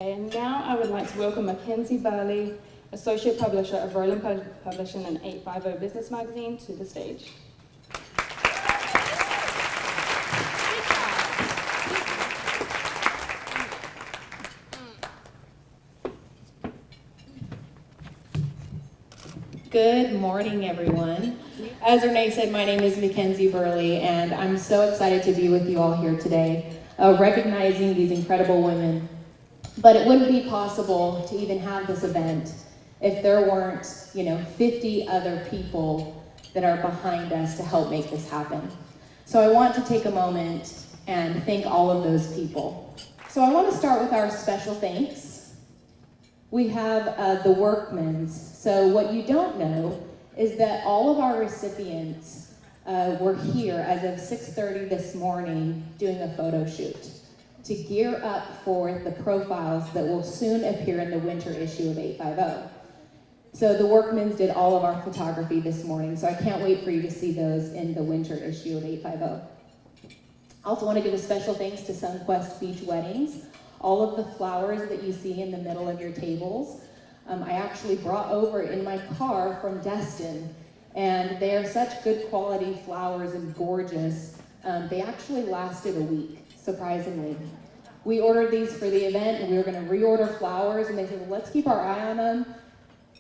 And now I would like to welcome Mackenzie Burley, Associate Publisher of Roland Publishing and 850 Business Magazine, to the stage. Good morning, everyone. As Renee said, my name is Mackenzie Burley, and I'm so excited to be with you all here today, recognizing these incredible women. But it wouldn't be possible to even have this event if there weren't, 50 other people that are behind us to help make this happen. So I want to take a moment and thank all of those people. So I want to start with our special thanks. We have the Workmen's. So what you don't know is that all of our recipients were here as of 6:30 this morning doing a photo shoot to gear up for the profiles that will soon appear in the winter issue of 850. So the Workmen's did all of our photography this morning, so I can't wait for you to see those in the winter issue of 850. I also want to give a special thanks to Sunquest Beach Weddings. All of the flowers that you see in the middle of your tables, I actually brought over in my car from Destin, and they are such good quality flowers and gorgeous. They actually lasted a week. Surprisingly. We ordered these for the event, and we were going to reorder flowers, and they said, well, let's keep our eye on them.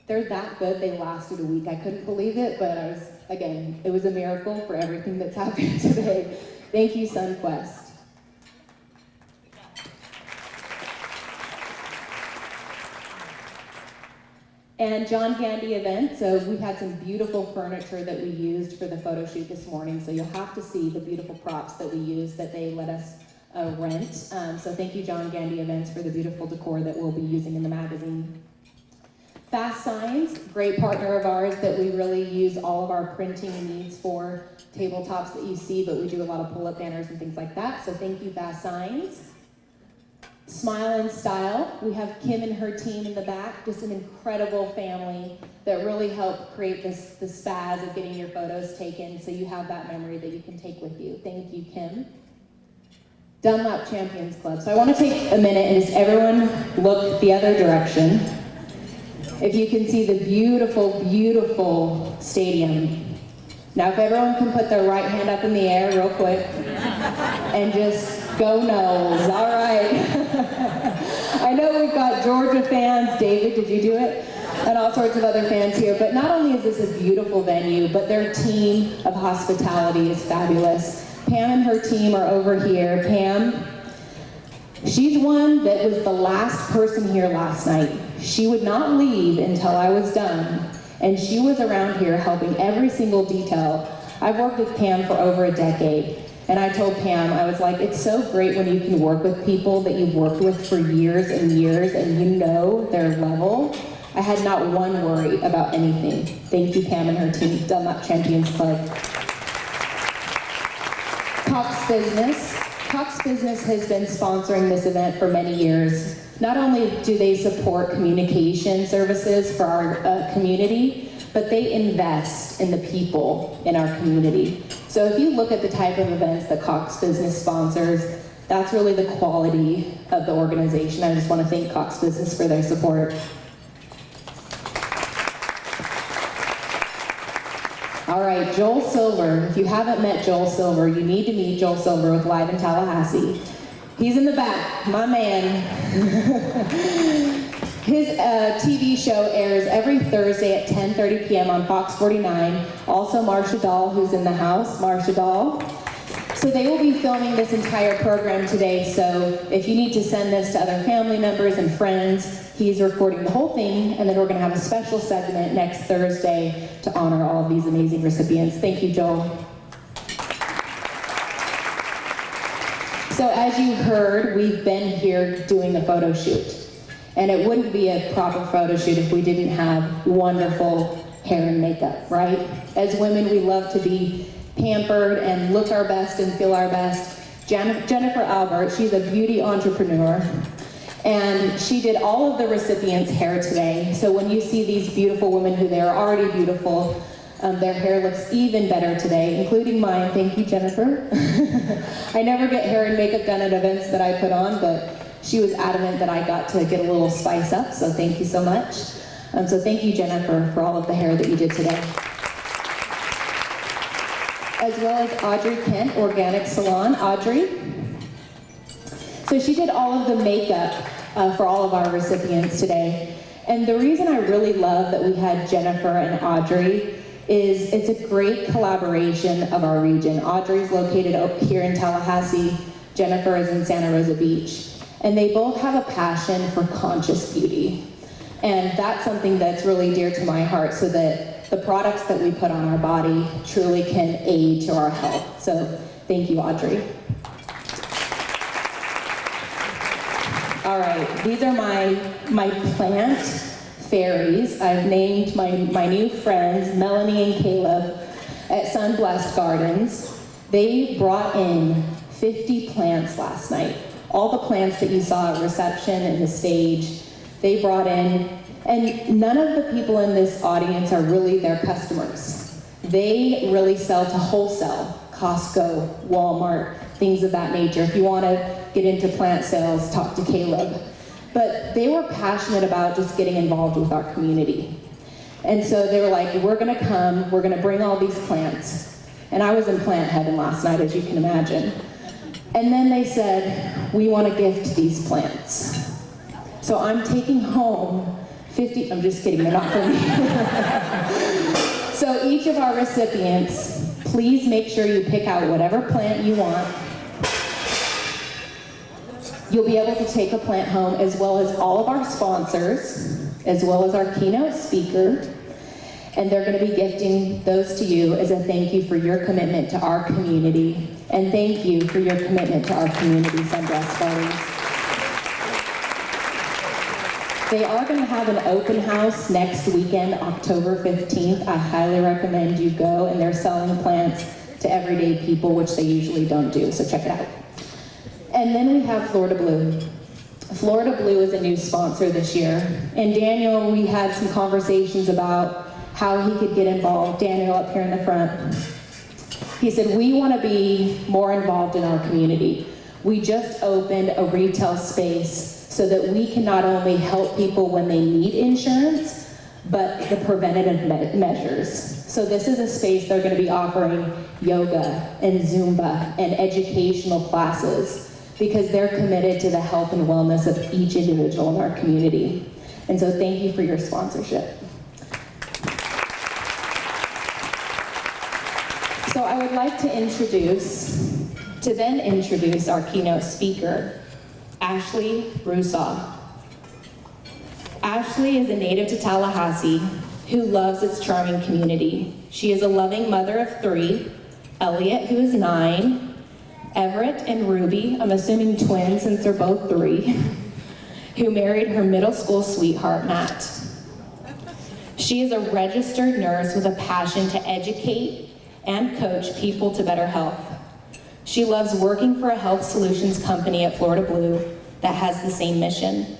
They're that good, they lasted a week. I couldn't believe it, but it was a miracle for everything that's happened today. Thank you, Sunquest. And John Gandy event, so we had some beautiful furniture that we used for the photo shoot this morning, so you'll have to see the beautiful props that we used that they let us rent. So thank you, John Gandy Events, for the beautiful decor that we'll be using in the magazine. Fast Signs, great partner of ours that we really use all of our printing needs for, tabletops that you see, but we do a lot of pull-up banners and things like that, so thank you, Fast Signs. Smile and Style, we have Kim and her team in the back, just an incredible family that really helped create the spaz of getting your photos taken, so you have that memory that you can take with you. Thank you, Kim. Dunlap Champions Club. So I want to take a minute and just everyone look the other direction. If you can see the beautiful, beautiful stadium. Now if everyone can put their right hand up in the air real quick and just go Noles, all right. I know we've got Georgia fans, David, did you do it? And all sorts of other fans here, but not only is this a beautiful venue, but their team of hospitality is fabulous. Pam and her team are over here. Pam, she's one that was the last person here last night. She would not leave until I was done, and she was around here helping every single detail. I've worked with Pam for over a decade, and I told Pam, I was like, it's so great when you can work with people that you've worked with for years and years, and you know their level. I had not one worry about anything. Thank you, Pam and her team, Dunlap Champions Club. Cox Business. Cox Business has been sponsoring this event for many years. Not only do they support communication services for our community, but they invest in the people in our community. So if you look at the type of events that Cox Business sponsors, that's really the quality of the organization. I just want to thank Cox Business for their support. All right, Joel Silver. If you haven't met Joel Silver, you need to meet Joel Silver with Live in Tallahassee. He's in the back, my man. His TV show airs every Thursday at 10:30 p.m. on Fox 49. Also Marcia Dahl, who's in the house, Marcia Dahl. So they will be filming this entire program today, so if you need to send this to other family members and friends, he's recording the whole thing, and then we're gonna have a special segment next Thursday to honor all of these amazing recipients. Thank you, Joel. So as you heard, we've been here doing a photo shoot. And it wouldn't be a proper photo shoot if we didn't have wonderful hair and makeup, right? As women, we love to be pampered and look our best and feel our best. Jennifer Albert, she's a beauty entrepreneur. And she did all of the recipients' hair today. So when you see these beautiful women who they are already beautiful, their hair looks even better today, including mine. Thank you, Jennifer. I never get hair and makeup done at events that I put on, but she was adamant that I got to get a little spice up, so thank you so much. So thank you, Jennifer, for all of the hair that you did today. As well as Audrey Kent, Organic Salon. Audrey. So she did all of the makeup for all of our recipients today. And the reason I really love that we had Jennifer and Audrey is it's a great collaboration of our region. Audrey's located up here in Tallahassee, Jennifer is in Santa Rosa Beach. And they both have a passion for conscious beauty. And that's something that's really dear to my heart, so that the products that we put on our body truly can aid to our health. So thank you, Audrey. All right, these are my plant fairies. I've named my new friends, Melanie and Caleb, at Sun Blessed Gardens. They brought in 50 plants last night. All the plants that you saw at reception and the stage, they brought in, and none of the people in this audience are really their customers. They really sell to wholesale, Costco, Walmart, things of that nature. If you want to get into plant sales, talk to Caleb. But they were passionate about just getting involved with our community. And so they were like, we're gonna come, we're gonna bring all these plants. And I was in plant heaven last night, as you can imagine. And then they said, we want to gift these plants. So I'm taking home 50, I'm just kidding, they're not for me. So each of our recipients, please make sure you pick out whatever plant you want. You'll be able to take a plant home, as well as all of our sponsors, as well as our keynote speaker. And they're going to be gifting those to you as a thank you for your commitment to our community. And thank you for your commitment to our community, Sun Blessed Gardens. They are going to have an open house next weekend, October 15th. I highly recommend you go, and they're selling plants to everyday people, which they usually don't do, so check it out. And then we have Florida Blue. Florida Blue is a new sponsor this year. And Daniel, we had some conversations about how he could get involved. Daniel up here in the front. He said, we want to be more involved in our community. We just opened a retail space so that we can not only help people when they need insurance, but the preventative measures. So this is a space they're going to be offering yoga and Zumba and educational classes, because they're committed to the health and wellness of each individual in our community. And so thank you for your sponsorship. So I would like to introduce our keynote speaker, Ashley Rusaw. Ashley is a native to Tallahassee who loves its charming community. She is a loving mother of 3, Elliot, who is 9, Everett and Ruby, I'm assuming twins since they're both 3, who married her middle school sweetheart, Matt. She is a registered nurse with a passion to educate and coach people to better health. She loves working for a health solutions company at Florida Blue that has the same mission.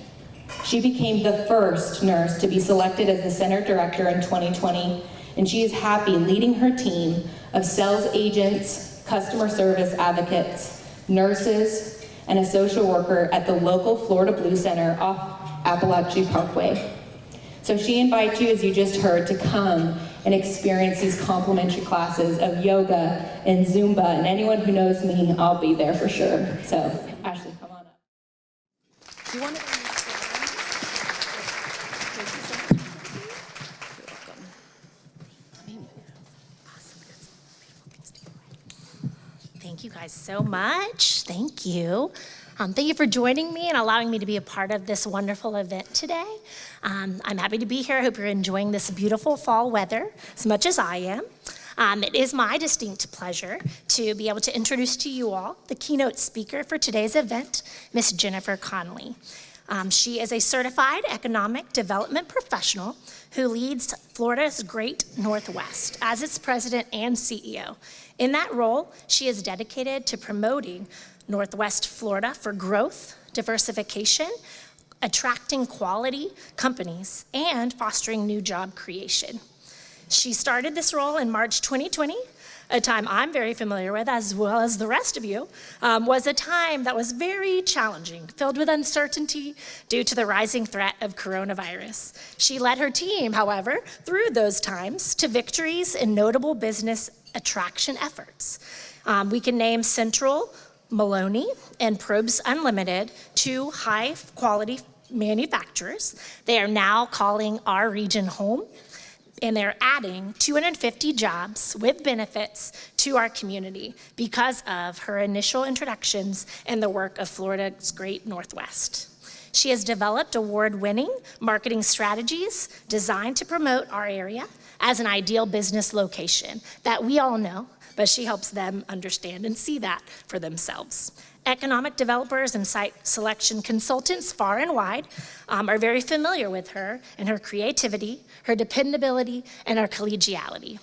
She became the first nurse to be selected as the center director in 2020, and she is happy leading her team of sales agents, customer service advocates, nurses, and a social worker at the local Florida Blue Center off Appalachia Parkway. So she invites you, as you just heard, to come and experience these complimentary classes of yoga and Zumba, and anyone who knows me, I'll be there for sure. So, Ashley, come on up. Do you want to... Thank you guys so much. Thank you. Thank you for joining me and allowing me to be a part of this wonderful event today. I'm happy to be here. I hope you're enjoying this beautiful fall weather as much as I am. It is my distinct pleasure to be able to introduce to you all the keynote speaker for today's event, Miss Jennifer Connolly. She is a certified economic development professional who leads Florida's Great Northwest as its president and CEO. In that role, she is dedicated to promoting Northwest Florida for growth, diversification, attracting quality companies, and fostering new job creation. She started this role in March 2020, a time I'm very familiar with, as well as the rest of you, was a time that was very challenging, filled with uncertainty due to the rising threat of coronavirus. She led her team, however, through those times to victories in notable business attraction efforts. We can name Central, Maloney, and Probes Unlimited, two high-quality manufacturers. They are now calling our region home, and they're adding 250 jobs with benefits to our community because of her initial introductions and the work of Florida's Great Northwest. She has developed award-winning marketing strategies designed to promote our area as an ideal business location that we all know, but she helps them understand and see that for themselves. Economic developers and site selection consultants far and wide are very familiar with her and her creativity, her dependability, and her collegiality.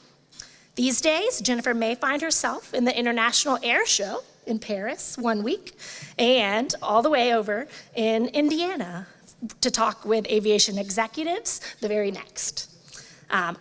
These days, Jennifer may find herself in the International Air Show in Paris one week and all the way over in Indiana to talk with aviation executives the very next.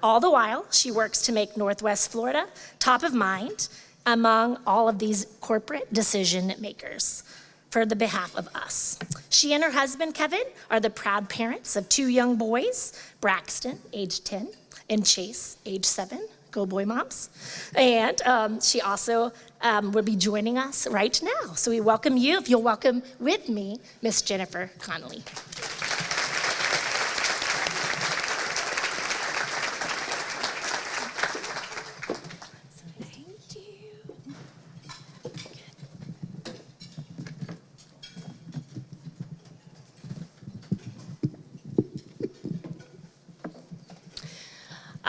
All the while, she works to make Northwest Florida top of mind among all of these corporate decision makers for the behalf of us. She and her husband, Kevin, are the proud parents of two young boys, Braxton, age 10, and Chase, age 7. Go boy moms. And she also will be joining us right now. So we welcome you, if you'll welcome with me, Miss Jennifer Connolly.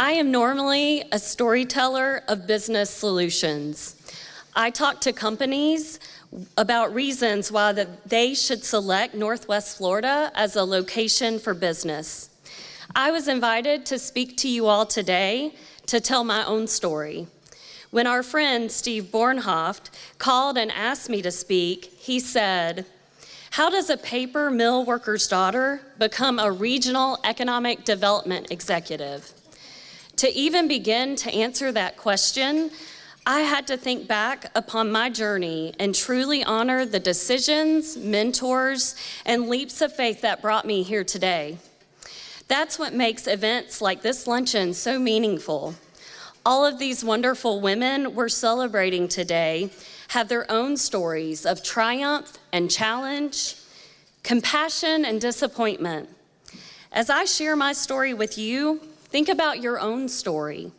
I am normally a storyteller of business solutions. I talk to companies about reasons why they should select Northwest Florida as a location for business. I was invited to speak to you all today to tell my own story. When our friend Steve Bornhoft called and asked me to speak, he said, "How does a paper mill worker's daughter become a regional economic development executive?" To even begin to answer that question, I had to think back upon my journey and truly honor the decisions, mentors, and leaps of faith that brought me here today. That's what makes events like this luncheon so meaningful. All of these wonderful women we're celebrating today have their own stories of triumph and challenge, compassion and disappointment. As I share my story with you, think about your own story.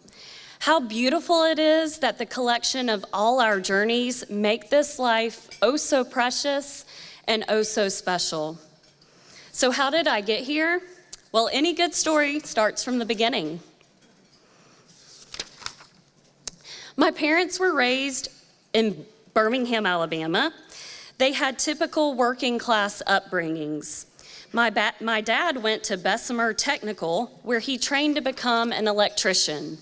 How beautiful it is that the collection of all our journeys make this life oh so precious and oh so special. So how did I get here? Well, any good story starts from the beginning. My parents were raised in Birmingham, Alabama. They had typical working class upbringings. My dad went to Bessemer Technical, where he trained to become an electrician.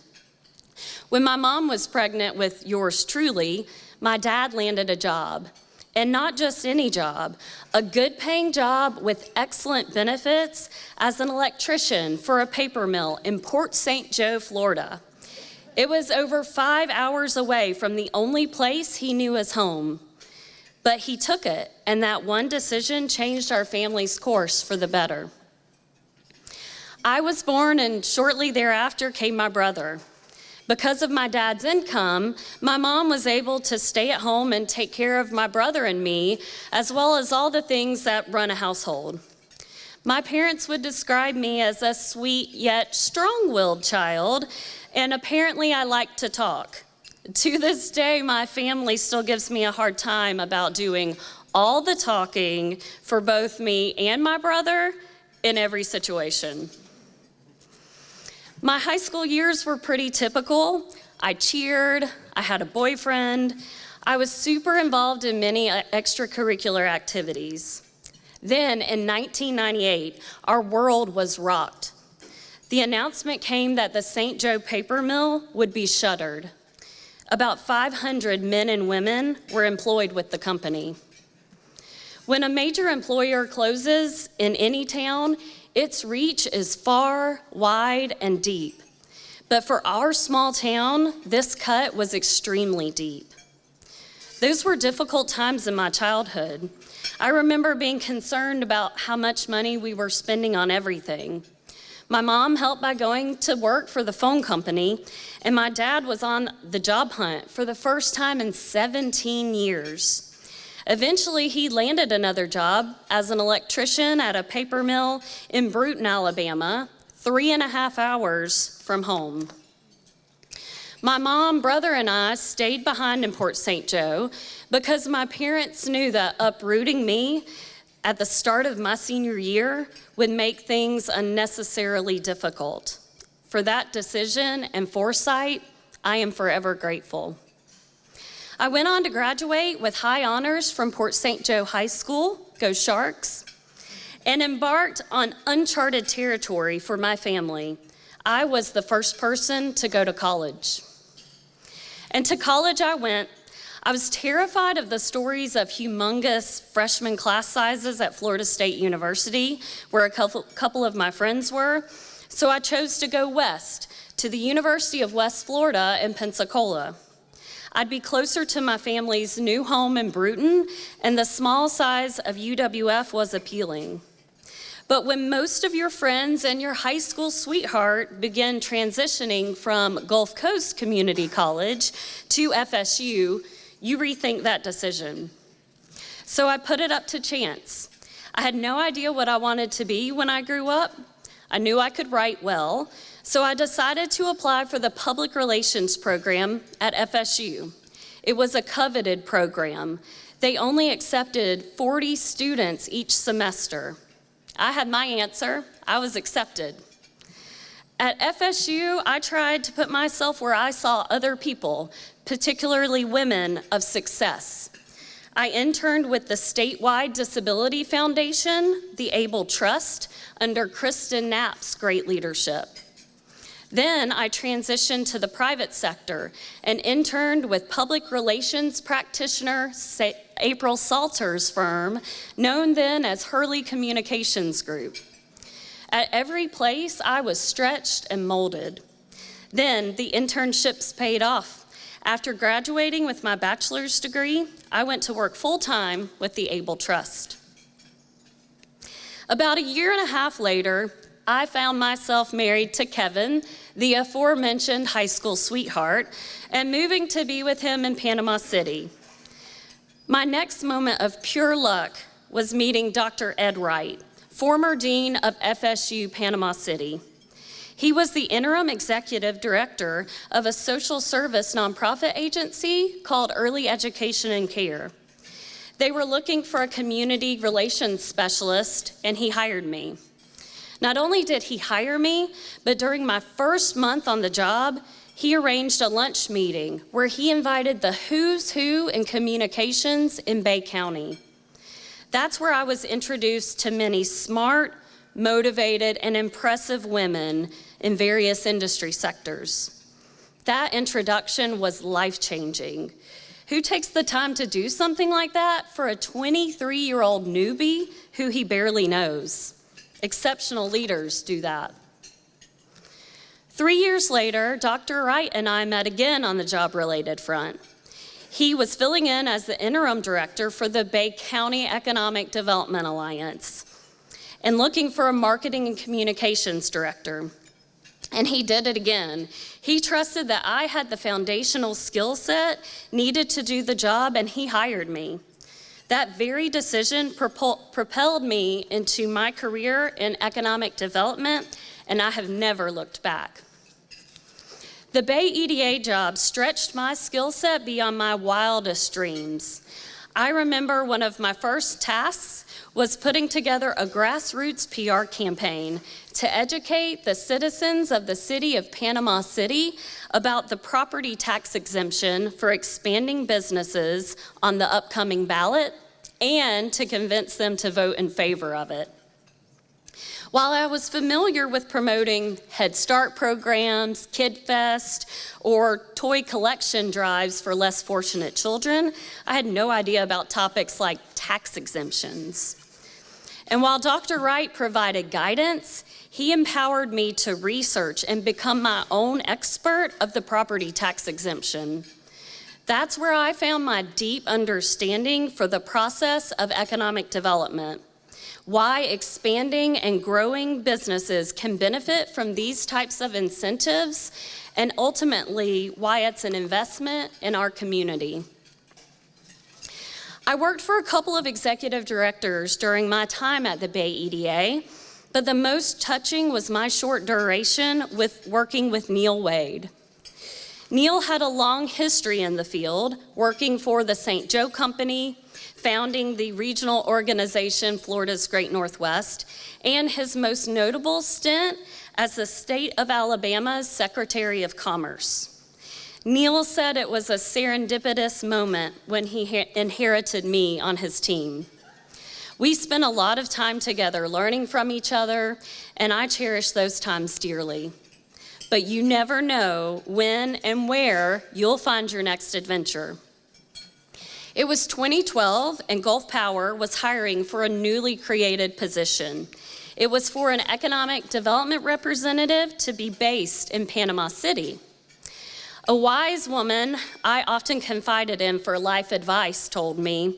When my mom was pregnant with yours truly, my dad landed a job. And not just any job, a good paying job with excellent benefits as an electrician for a paper mill in Port St. Joe, Florida. It was over 5 hours away from the only place he knew as home. But he took it, and that one decision changed our family's course for the better. I was born, and shortly thereafter came my brother. Because of my dad's income, my mom was able to stay at home and take care of my brother and me, as well as all the things that run a household. My parents would describe me as a sweet yet strong-willed child, and apparently I liked to talk. To this day, my family still gives me a hard time about doing all the talking for both me and my brother in every situation. My high school years were pretty typical. I cheered, I had a boyfriend, I was super involved in many extracurricular activities. Then in 1998, our world was rocked. The announcement came that the St. Joe paper mill would be shuttered. About 500 men and women were employed with the company. When a major employer closes in any town, its reach is far, wide, and deep. But for our small town, this cut was extremely deep. Those were difficult times in my childhood. I remember being concerned about how much money we were spending on everything. My mom helped by going to work for the phone company, and my dad was on the job hunt for the first time in 17 years. Eventually, he landed another job as an electrician at a paper mill in Bruton, Alabama, 3.5 hours from home. My mom, brother, and I stayed behind in Port St. Joe because my parents knew that uprooting me at the start of my senior year would make things unnecessarily difficult. For that decision and foresight, I am forever grateful. I went on to graduate with high honors from Port St. Joe High School, go Sharks, and embarked on uncharted territory for my family. I was the first person to go to college. And to college I went. I was terrified of the stories of humongous freshman class sizes at Florida State University, where a couple of my friends were, so I chose to go west to the University of West Florida in Pensacola. I'd be closer to my family's new home in Bruton, and the small size of UWF was appealing. But when most of your friends and your high school sweetheart begin transitioning from Gulf Coast Community College to FSU, you rethink that decision. So I put it up to chance. I had no idea what I wanted to be when I grew up. I knew I could write well, so I decided to apply for the public relations program at FSU. It was a coveted program. They only accepted 40 students each semester. I had my answer. I was accepted. At FSU, I tried to put myself where I saw other people, particularly women of success. I interned with the statewide Disability Foundation, the Able Trust, under Kristen Knapp's great leadership. Then I transitioned to the private sector and interned with public relations practitioner April Salter's firm, known then as Hurley Communications Group. At every place, I was stretched and molded. Then the internships paid off. After graduating with my bachelor's degree, I went to work full-time with the Able Trust. About 1.5 years later, I found myself married to Kevin, the aforementioned high school sweetheart, and moving to be with him in Panama City. My next moment of pure luck was meeting Dr. Ed Wright, former dean of FSU Panama City. He was the interim executive director of a social service nonprofit agency called Early Education and Care. They were looking for a community relations specialist, and he hired me. Not only did he hire me, but during my first month on the job, he arranged a lunch meeting where he invited the who's who in communications in Bay County. That's where I was introduced to many smart, motivated, and impressive women in various industry sectors. That introduction was life-changing. Who takes the time to do something like that for a 23-year-old newbie who he barely knows? Exceptional leaders do that. 3 years later, Dr. Wright and I met again on the job-related front. He was filling in as the interim director for the Bay County Economic Development Alliance and looking for a marketing and communications director. And he did it again. He trusted that I had the foundational skill set needed to do the job, and he hired me. That very decision propelled me into my career in economic development, and I have never looked back. The Bay EDA job stretched my skill set beyond my wildest dreams. I remember one of my first tasks was putting together a grassroots PR campaign to educate the citizens of the city of Panama City about the property tax exemption for expanding businesses on the upcoming ballot and to convince them to vote in favor of it. While I was familiar with promoting Head Start programs, Kid Fest, or toy collection drives for less fortunate children, I had no idea about topics like tax exemptions. And while Dr. Wright provided guidance, he empowered me to research and become my own expert of the property tax exemption. That's where I found my deep understanding for the process of economic development, why expanding and growing businesses can benefit from these types of incentives, and ultimately why it's an investment in our community. I worked for a couple of executive directors during my time at the Bay EDA, but the most touching was my short duration with working with Neil Wade. Neil had a long history in the field, working for the St. Joe Company, founding the regional organization Florida's Great Northwest, and his most notable stint as the state of Alabama's Secretary of Commerce. Neil said it was a serendipitous moment when he inherited me on his team. We spent a lot of time together learning from each other, and I cherish those times dearly. But you never know when and where you'll find your next adventure. It was 2012, and Gulf Power was hiring for a newly created position. It was for an economic development representative to be based in Panama City. A wise woman I often confided in for life advice told me,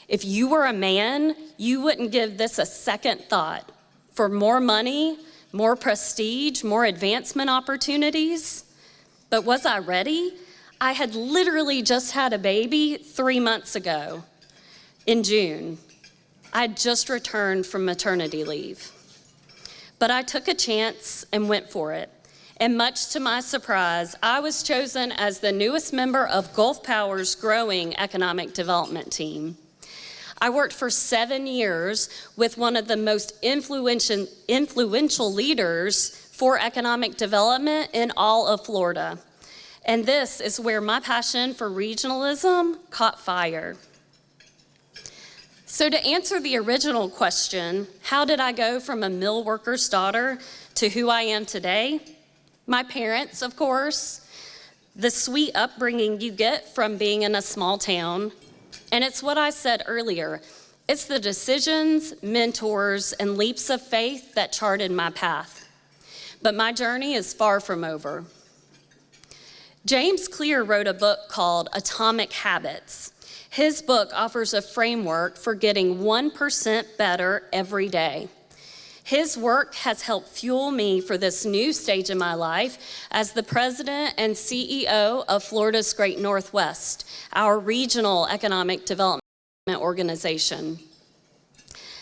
if you were a man, you wouldn't give this a second thought. For more money, more prestige, more advancement opportunities. But was I ready? I had literally just had a baby 3 months ago in June. I'd just returned from maternity leave. But I took a chance and went for it. And much to my surprise, I was chosen as the newest member of Gulf Power's growing economic development team. I worked for 7 years with one of the most influential leaders for economic development in all of Florida. And this is where my passion for regionalism caught fire. So to answer the original question, how did I go from a mill worker's daughter to who I am today? My parents, of course, the sweet upbringing you get from being in a small town. And it's what I said earlier. It's the decisions, mentors, and leaps of faith that charted my path. But my journey is far from over. James Clear wrote a book called Atomic Habits. His book offers a framework for getting 1% better every day. His work has helped fuel me for this new stage in my life as the president and CEO of Florida's Great Northwest, our regional economic development organization.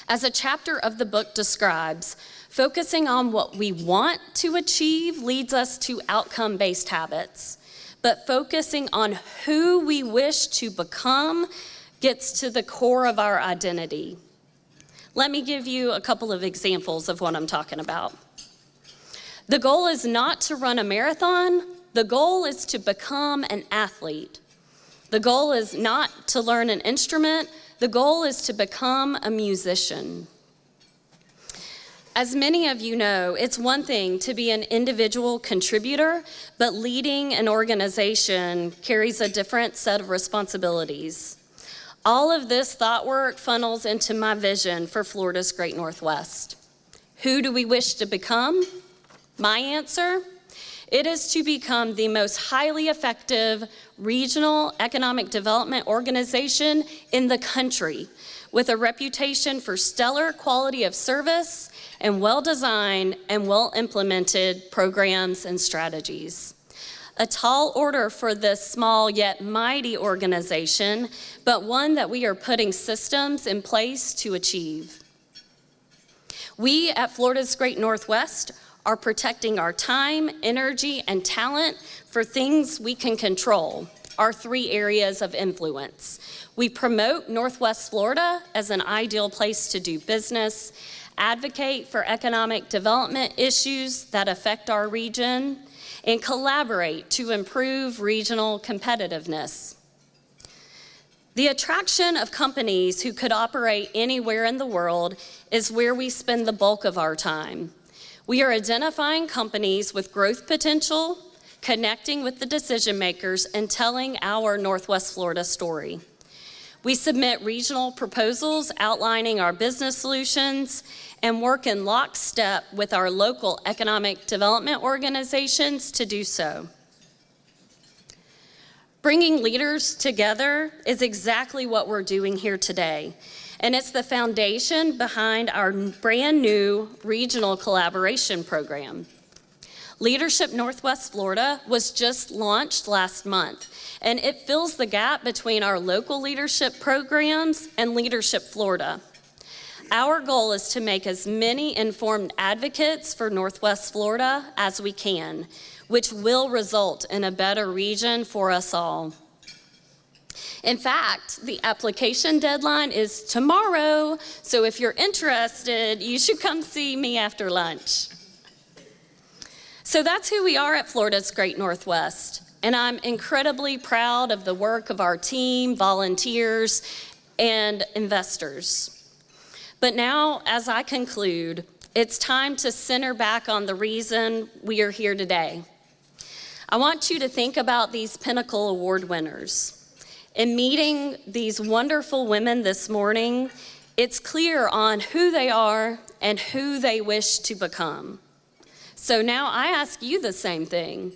As a chapter of the book describes, focusing on what we want to achieve leads us to outcome-based habits, but focusing on who we wish to become gets to the core of our identity. Let me give you a couple of examples of what I'm talking about. The goal is not to run a marathon. The goal is to become an athlete. The goal is not to learn an instrument. The goal is to become a musician. As many of you know, it's one thing to be an individual contributor, but leading an organization carries a different set of responsibilities. All of this thought work funnels into my vision for Florida's Great Northwest. Who do we wish to become? My answer? It is to become the most highly effective regional economic development organization in the country, with a reputation for stellar quality of service and well-designed and well-implemented programs and strategies. A tall order for this small yet mighty organization, but one that we are putting systems in place to achieve. We at Florida's Great Northwest are protecting our time, energy, and talent for things we can control, our 3 areas of influence. We promote Northwest Florida as an ideal place to do business, advocate for economic development issues that affect our region, and collaborate to improve regional competitiveness. The attraction of companies who could operate anywhere in the world is where we spend the bulk of our time. We are identifying companies with growth potential, connecting with the decision makers, and telling our Northwest Florida story. We submit regional proposals outlining our business solutions and work in lockstep with our local economic development organizations to do so. Bringing leaders together is exactly what we're doing here today, and it's the foundation behind our brand new regional collaboration program. Leadership Northwest Florida was just launched last month, and it fills the gap between our local leadership programs and Leadership Florida. Our goal is to make as many informed advocates for Northwest Florida as we can, which will result in a better region for us all. In fact, the application deadline is tomorrow, so if you're interested, you should come see me after lunch. So that's who we are at Florida's Great Northwest, and I'm incredibly proud of the work of our team, volunteers, and investors. But now, as I conclude, it's time to center back on the reason we are here today. I want you to think about these Pinnacle Award winners. In meeting these wonderful women this morning, it's clear on who they are and who they wish to become. So now I ask you the same thing.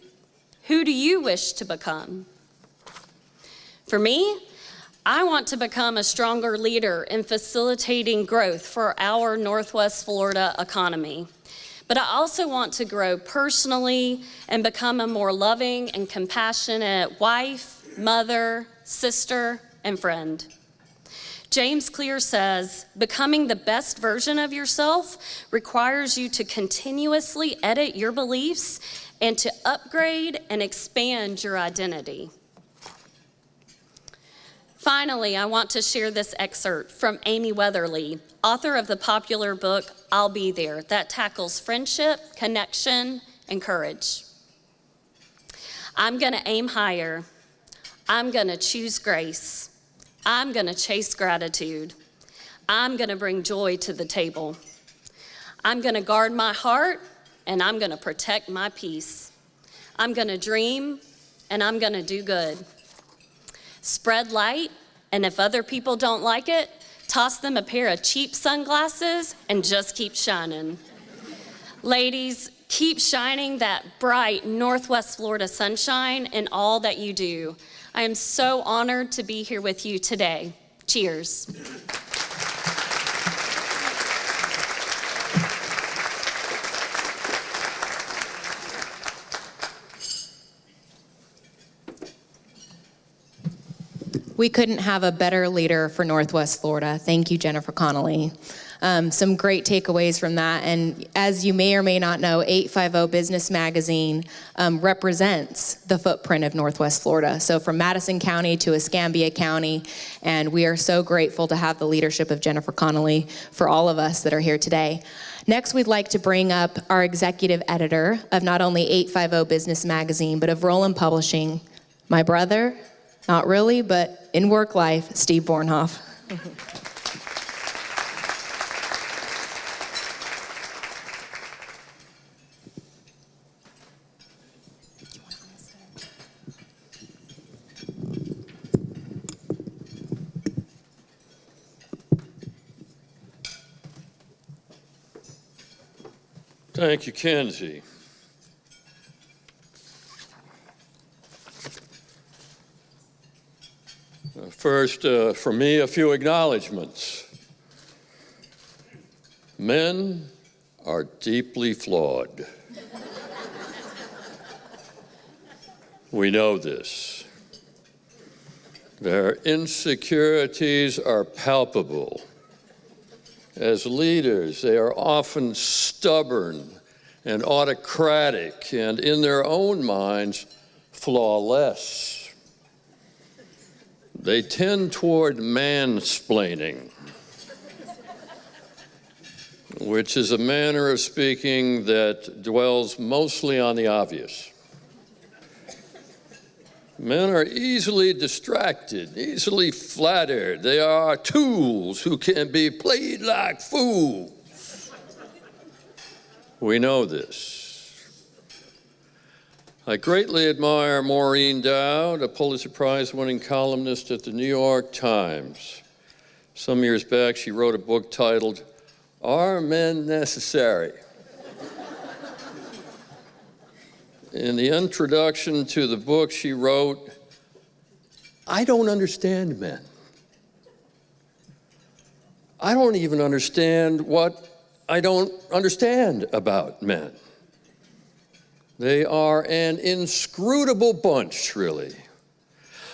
Who do you wish to become? For me, I want to become a stronger leader in facilitating growth for our Northwest Florida economy. But I also want to grow personally and become a more loving and compassionate wife, mother, sister, and friend. James Clear says, becoming the best version of yourself requires you to continuously edit your beliefs and to upgrade and expand your identity. Finally, I want to share this excerpt from Amy Weatherly, author of the popular book, I'll Be There, that tackles friendship, connection, and courage. I'm gonna aim higher. I'm gonna choose grace. I'm gonna chase gratitude. I'm gonna bring joy to the table. I'm gonna guard my heart, and I'm gonna protect my peace. I'm gonna dream, and I'm gonna do good. Spread light, and if other people don't like it, toss them a pair of cheap sunglasses and just keep shining. Ladies, keep shining that bright Northwest Florida sunshine in all that you do. I am so honored to be here with you today. Cheers. We couldn't have a better leader for Northwest Florida. Thank you, Jennifer Connolly. Some great takeaways from that. And as you may or may not know, 850 Business Magazine represents the footprint of Northwest Florida. So from Madison County to Escambia County, and we are so grateful to have the leadership of Jennifer Connolly for all of us that are here today. Next, we'd like to bring up our executive editor of not only 850 Business Magazine, but of Roland Publishing, my brother, not really, but in work life, Steve Bornhoff. Thank you, Kenzie. First, for me, a few acknowledgments. Men are deeply flawed. We know this. Their insecurities are palpable. As leaders, they are often stubborn and autocratic and, in their own minds, flawless. They tend toward mansplaining, which is a manner of speaking that dwells mostly on the obvious. Men are easily distracted, easily flattered. They are tools who can be played like fools. We know this. I greatly admire Maureen Dowd, a Pulitzer Prize-winning columnist at the New York Times. Some years back, she wrote a book titled, "Are Men Necessary?" In the introduction to the book, she wrote, "I don't understand men. I don't even understand what I don't understand about men. They are an inscrutable bunch, really.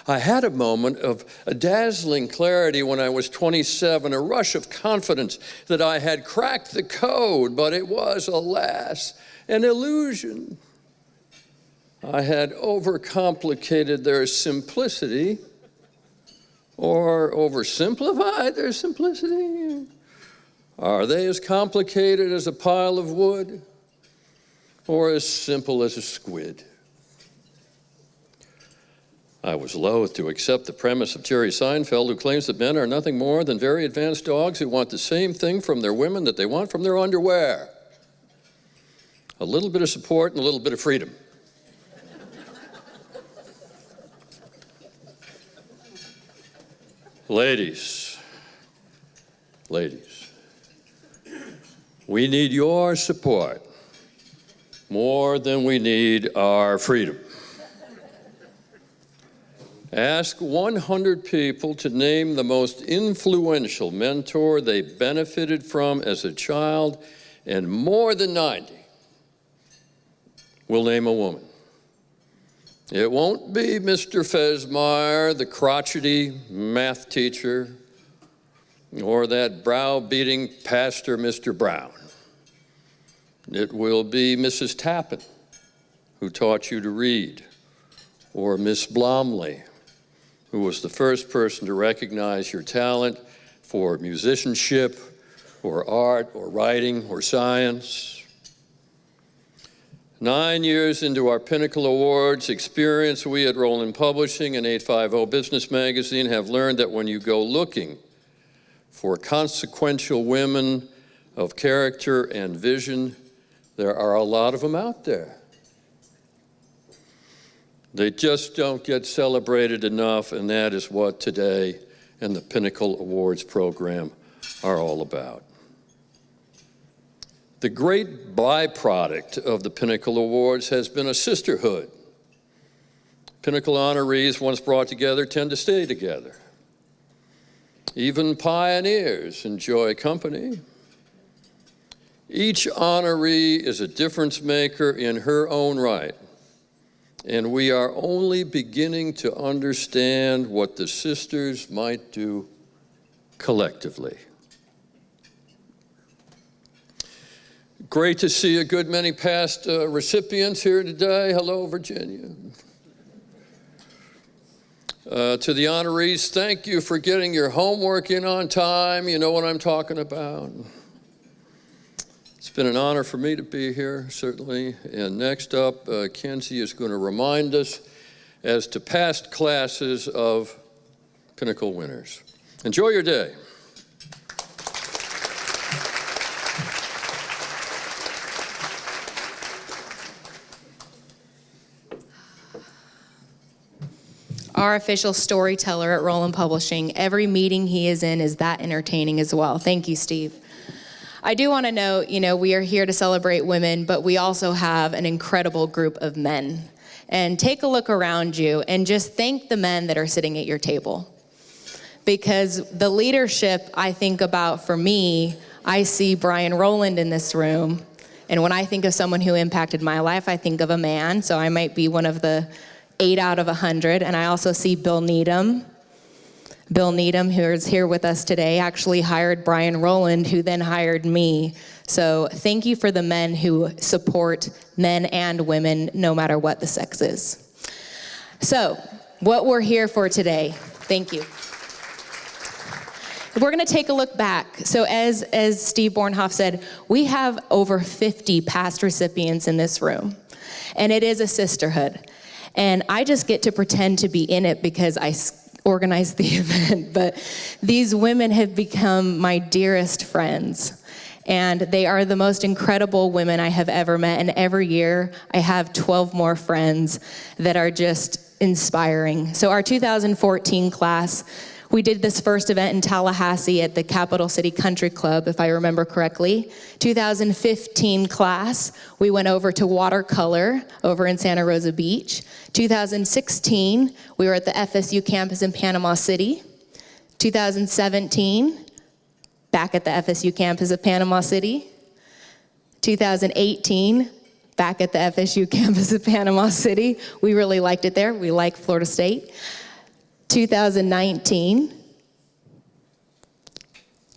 I had a moment of a dazzling clarity when I was 27, a rush of confidence that I had cracked the code, but it was, alas, an illusion. I had overcomplicated their simplicity, or oversimplified their simplicity. Are they as complicated as a pile of wood, or as simple as a squid?" I was loath to accept the premise of Jerry Seinfeld, who claims that men are nothing more than very advanced dogs who want the same thing from their women that they want from their underwear: a little bit of support and a little bit of freedom. Ladies, we need your support more than we need our freedom. Ask 100 people to name the most influential mentor they benefited from as a child, and more than 90 will name a woman. It won't be Mr. Fesmeyer, the crotchety math teacher, or that browbeating pastor, Mr. Brown. It will be Mrs. Tappan, who taught you to read, or Miss Blomley, who was the first person to recognize your talent for musicianship, or art, or writing, or science. 9 years into our Pinnacle Awards experience, we at Roland Publishing and 850 Business Magazine have learned that when you go looking for consequential women of character and vision, there are a lot of them out there. They just don't get celebrated enough, and that is what today and the Pinnacle Awards program are all about. The great byproduct of the Pinnacle Awards has been a sisterhood. Pinnacle honorees, once brought together, tend to stay together. Even pioneers enjoy company. Each honoree is a difference maker in her own right, and we are only beginning to understand what the sisters might do collectively. Great to see a good many past recipients here today. Hello, Virginia. To the honorees, thank you for getting your homework in on time. You know what I'm talking about. It's been an honor for me to be here, certainly. And next up, Kenzie is going to remind us as to past classes of Pinnacle winners. Enjoy your day. Our official storyteller at Roland Publishing. Every meeting he is in is that entertaining as well. Thank you, Steve. I do want to note, we are here to celebrate women, but we also have an incredible group of men. And take a look around you and just thank the men that are sitting at your table. Because the leadership I think about, for me, I see Brian Rowland in this room. And when I think of someone who impacted my life, I think of a man. So I might be one of the 8 out of 100. And I also see Bill Needham. Bill Needham, who is here with us today, actually hired Brian Rowland, who then hired me. So thank you for the men who support men and women, no matter what the sex is. So what we're here for today, thank you. We're going to take a look back. So as Steve Bornhoff said, we have over 50 past recipients in this room, and it is a sisterhood. And I just get to pretend to be in it because I organized the event, but these women have become my dearest friends. And they are the most incredible women I have ever met. And every year I have 12 more friends that are just inspiring. So our 2014 class, we did this first event in Tallahassee at the Capital City Country Club, if I remember correctly. 2015 class, we went over to Watercolor over in Santa Rosa Beach. 2016, we were at the FSU campus in Panama City. 2017, back at the FSU campus of Panama City. 2018, back at the FSU campus of Panama City. We really liked it there. We like Florida State. 2019.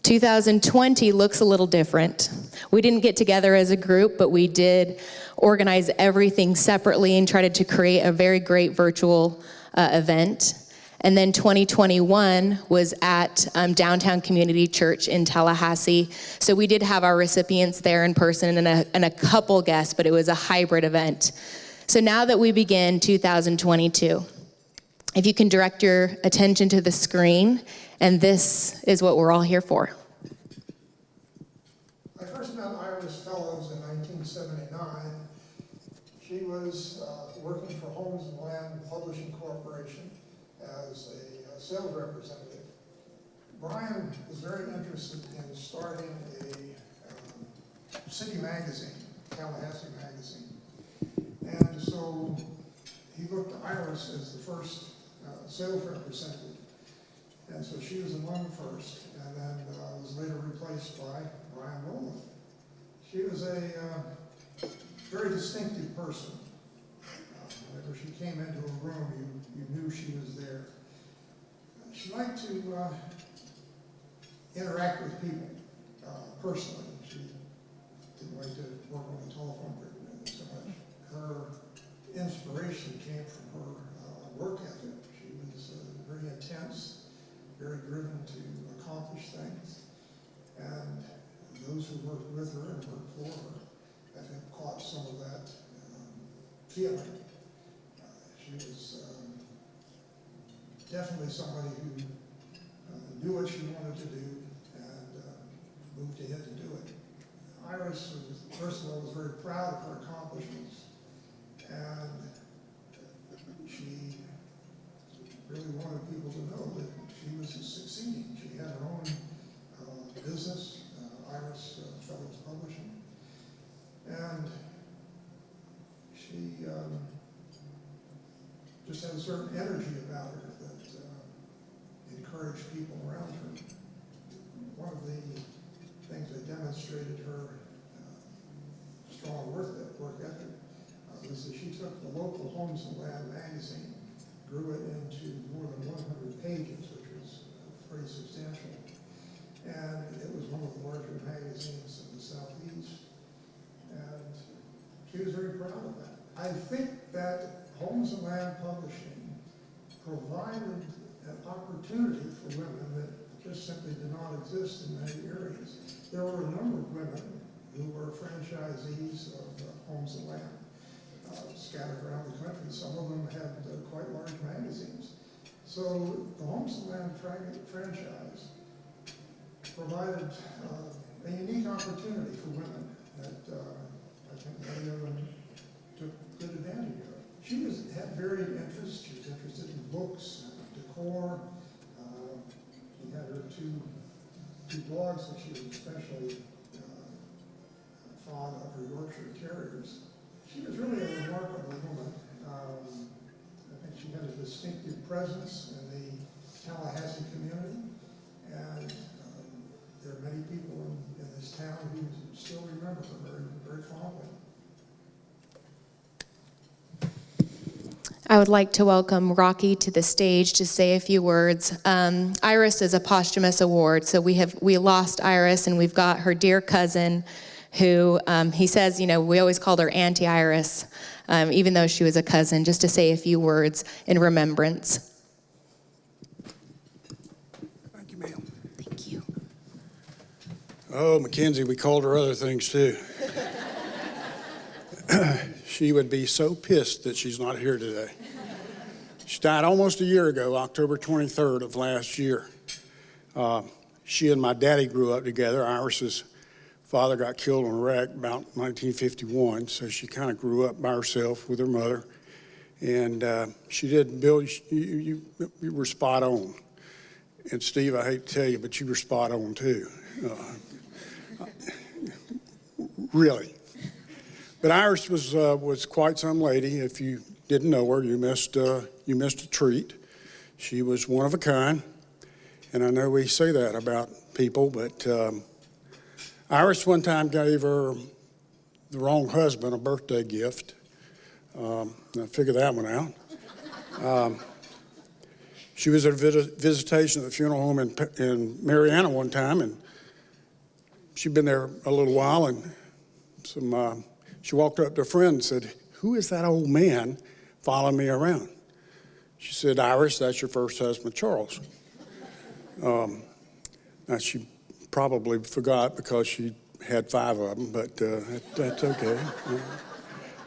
2020 looks a little different. We didn't get together as a group, but we did organize everything separately and tried to create a very great virtual event. And then 2021 was at Downtown Community Church in Tallahassee. So we did have our recipients there in person and a couple guests, but it was a hybrid event. So now that we begin 2022, if you can direct your attention to the screen, and this is what we're all here for. I first met Iris Fellows in 1979. She was working for Homes and Land Publishing Corporation as a sales representative. Brian was very interested in starting a city magazine, Tallahassee magazine. And so he looked to Iris as the first sales representative. And so she was among the first, and then was later replaced by Brian Rowland. She was a very distinctive person. Whenever she came into a room, you knew she was there. She liked to interact with people personally. She didn't like to work on the telephone so much. Her inspiration came from her work ethic. She was very intense, very driven to accomplish things. And those who worked with her and worked for her, I think, caught some of that feeling. She was definitely somebody who knew what she wanted to do and moved ahead to do it. Iris, first of all, was very proud of her accomplishments, and she really wanted people to know that she was succeeding. She had her own business, Iris Fellows Publishing, and she just had a certain energy about her that encouraged people around her. One of the things that demonstrated her strong work ethic was that she took the local Homes and Land magazine, grew it into more than 100 pages, which was pretty substantial. And it was one of the larger magazines in the Southeast. And she was very proud of that. I think that Homes and Land Publishing provided an opportunity for women that just simply did not exist in many areas. There were a number of women who were franchisees of Homes and Land, scattered around the country. Some of them had quite large magazines. So the Homes and Land franchise provided a unique opportunity for women that I think many of them took good advantage of. She had varied interests. She was interested in books, decor. She had her two blogs that she was especially fond of, her Yorkshire Terriers. She was really a remarkable woman. I think she had a distinctive presence in the Tallahassee community, and there are many people in this town who still remember her very, very fondly. I would like to welcome Rocky to the stage to say a few words. Iris is a posthumous award, so we lost Iris, and we've got her dear cousin, who he says, we always called her Auntie Iris, even though she was a cousin, just to say a few words in remembrance. Thank you, ma'am. Thank you. Oh, Mackenzie, we called her other things too. She would be so pissed that she's not here today. She died almost a year ago, October 23rd of last year. She and my daddy grew up together, Iris's father got killed in Iraq about 1951, so she kind of grew up by herself with her mother. And she did, Bill, you were spot on. And Steve, I hate to tell you, but you were spot on too. Really. But Iris was quite some lady. If you didn't know her, you missed a treat. She was one of a kind. And I know we say that about people, but Iris one time gave her the wrong husband a birthday gift. I figured that one out. She was at a visitation at the funeral home in Mariana one time, and she'd been there a little while, and she walked up to a friend and said, "Who is that old man following me around?" She said, "Iris, that's your first husband, Charles." Now, she probably forgot because she had 5 of them, but that's okay.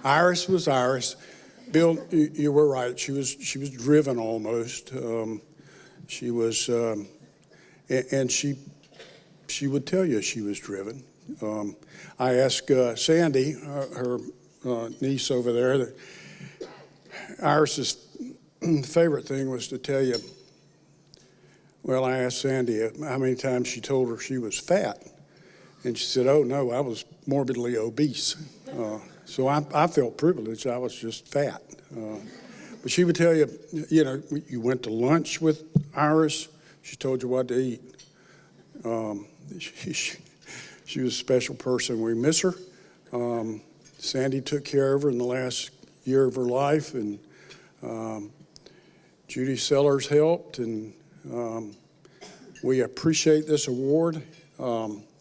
Iris was Iris. Bill, you were right. She was driven almost. She was, and she would tell you she was driven. I asked Sandy, her niece over there, that Iris's favorite thing was to tell you. Well, I asked Sandy how many times she told her she was fat, and she said, "Oh no, I was morbidly obese." So I felt privileged. I was just fat. But she would tell you, you went to lunch with Iris. She told you what to eat. She was a special person. We miss her. Sandy took care of her in the last year of her life, and Judy Sellers helped, and we appreciate this award.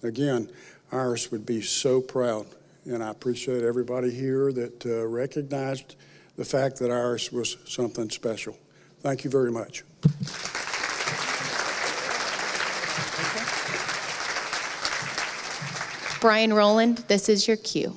Again, Iris would be so proud. And I appreciate everybody here that recognized the fact that Iris was something special. Thank you very much. Brian Rowland, this is your cue.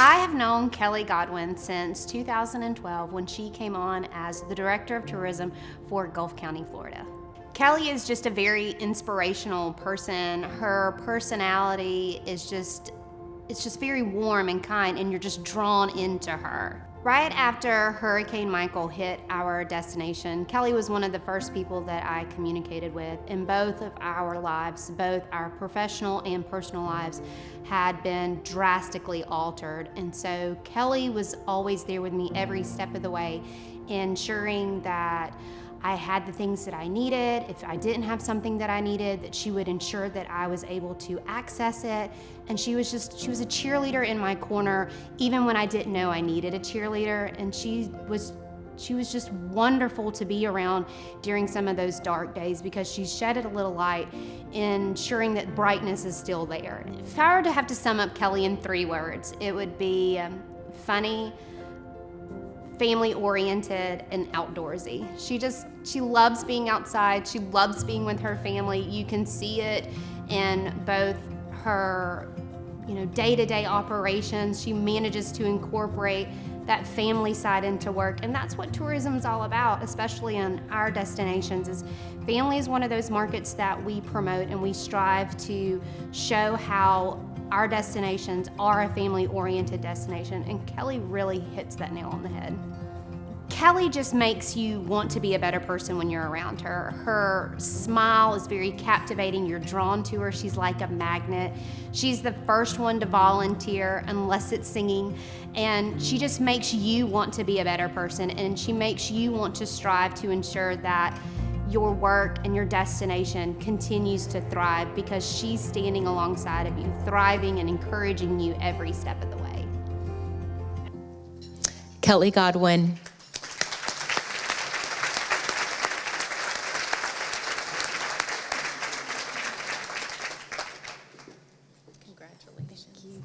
I have known Kelly Godwin since 2012 when she came on as the Director of Tourism for Gulf County, Florida. Kelly is just a very inspirational person. Her personality is just very warm and kind, and you're just drawn into her. Right after Hurricane Michael hit our destination, Kelly was one of the first people that I communicated with, and both of our lives, both our professional and personal lives, had been drastically altered. And so Kelly was always there with me every step of the way, ensuring that I had the things that I needed. If I didn't have something that I needed, that she would ensure that I was able to access it. And she was a cheerleader in my corner, even when I didn't know I needed a cheerleader. And she was just wonderful to be around during some of those dark days, because she shedded a little light, ensuring that brightness is still there. If I were to have to sum up Kelly in 3 words, it would be funny, family-oriented, and outdoorsy. She loves being outside. She loves being with her family. You can see it in both her, day-to-day operations. She manages to incorporate that family side into work, and that's what tourism is all about, especially on our destinations. Is family is one of those markets that we promote, and we strive to show how our destinations are a family-oriented destination, and Kelly really hits that nail on the head. Kelly just makes you want to be a better person when you're around her. Her smile is very captivating. You're drawn to her. She's like a magnet. She's the first one to volunteer unless it's singing, and she just makes you want to be a better person, and she makes you want to strive to ensure that your work and your destination continues to thrive, because she's standing alongside of you, thriving and encouraging you every step of the way. Kelly Godwin. Congratulations.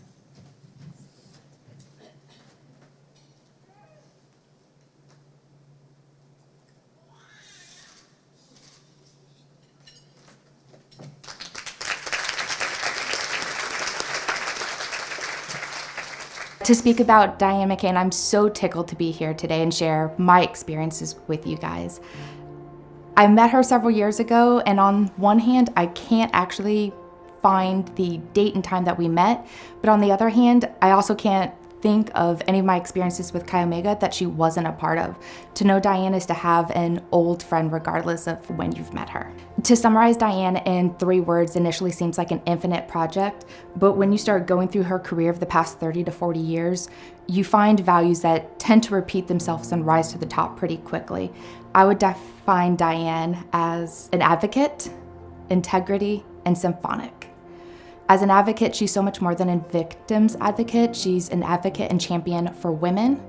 To speak about Diane McCain, I'm so tickled to be here today and share my experiences with you guys. I met her several years ago, and on one hand, I can't actually find the date and time that we met, but on the other hand, I also can't think of any of my experiences with Chi Omega that she wasn't a part of. To know Diane is to have an old friend regardless of when you've met her. To summarize Diane in 3 words initially seems like an infinite project, but when you start going through her career of the past 30 to 40 years, you find values that tend to repeat themselves and rise to the top pretty quickly. I would define Diane as an advocate, integrity, and symphonic. As an advocate, she's so much more than a victim's advocate. She's an advocate and champion for women.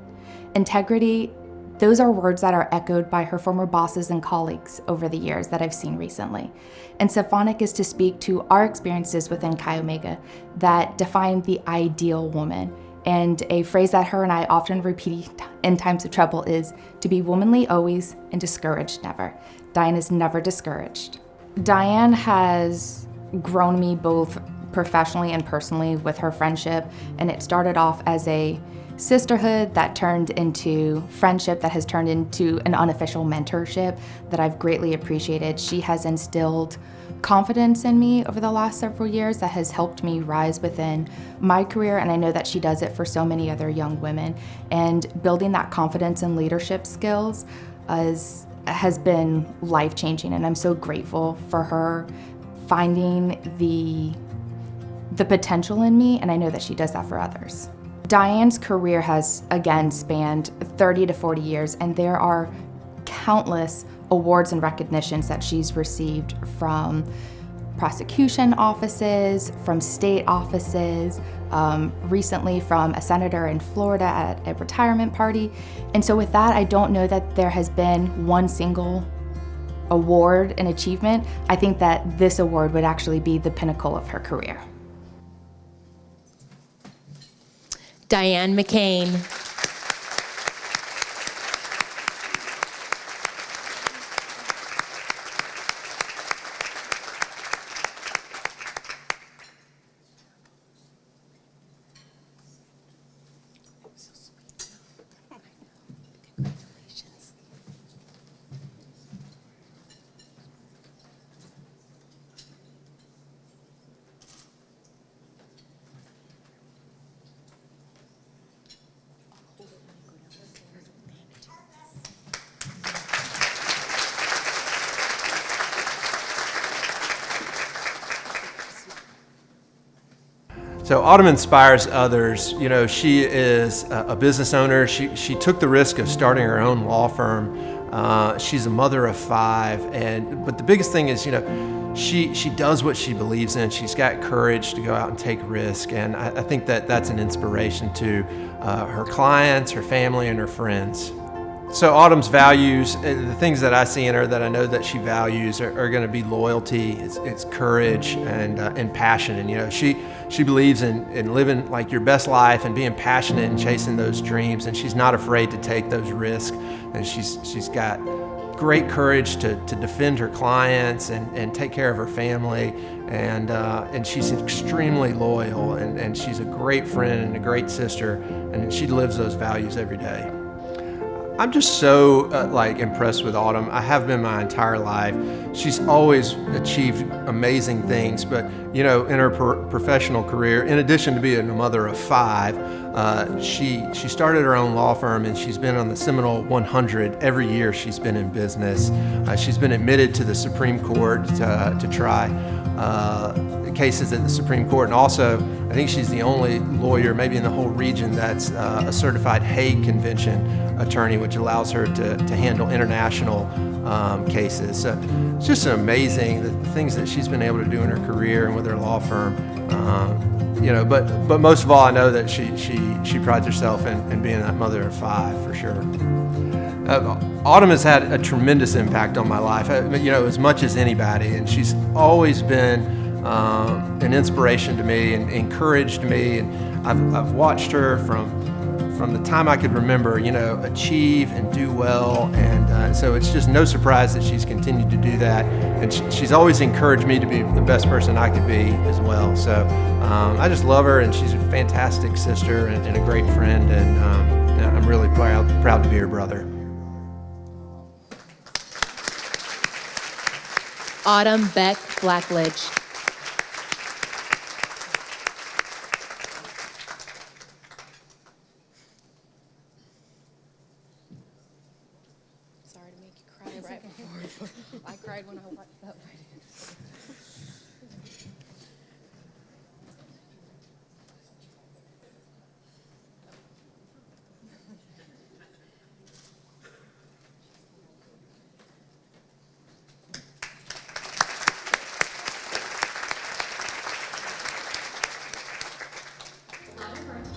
Integrity, those are words that are echoed by her former bosses and colleagues over the years that I've seen recently. And symphonic is to speak to our experiences within Chi Omega that define the ideal woman. And a phrase that her and I often repeat in times of trouble is to be womanly always and discouraged never. Diane is never discouraged. Diane has grown me both professionally and personally with her friendship, and it started off as a sisterhood that turned into friendship that has turned into an unofficial mentorship that I've greatly appreciated. She has instilled confidence in me over the last several years that has helped me rise within my career, and I know that she does it for so many other young women. And building that confidence and leadership skills has been life-changing, and I'm so grateful for her finding the potential in me, and I know that she does that for others. Diane's career has, again, spanned 30 to 40 years, and there are countless awards and recognitions that she's received from prosecution offices, from state offices, recently from a senator in Florida at a retirement party. And so with that, I don't know that there has been one single award and achievement. I think that this award would actually be the pinnacle of her career. Diane McCain. So Autumn inspires others. You know, she is a business owner. She took the risk of starting her own law firm. She's a mother of 5, but the biggest thing is, you know, she does what she believes in. She's got courage to go out and take risk, and I think that that's an inspiration to her clients, her family, and her friends. So Autumn's values, the things that I see in her that I know that she values are going to be loyalty, it's courage, and passion. And you know, she believes in living like your best life and being passionate and chasing those dreams. And she's not afraid to take those risks. And she's got great courage to defend her clients and take care of her family. And she's extremely loyal, and she's a great friend and a great sister. And she lives those values every day. I'm just so impressed with Autumn. I have been my entire life. She's always achieved amazing things, but you know, in her professional career, in addition to being a mother of 5, she started her own law firm, and she's been on the Seminole 100 every year she's been in business. She's been admitted to the Supreme Court to try cases at the Supreme Court, and also I think she's the only lawyer maybe in the whole region that's a certified Hague Convention attorney, which allows her to handle international cases. So it's just amazing the things that she's been able to do in her career and with her law firm. You know, but most of all, I know that she prides herself in being that mother of 5 for sure. Autumn has had a tremendous impact on my life, you know, as much as anybody, and she's always been an inspiration to me and encouraged me. And I've watched her from the time I could remember, achieve and do well. And so it's just no surprise that she's continued to do that. And she's always encouraged me to be the best person I could be as well. So I just love her, and she's a fantastic sister and a great friend. And I'm really proud to be her brother. Autumn Beck Blackledge. Sorry to make you cry right before. I cried when I watched that video.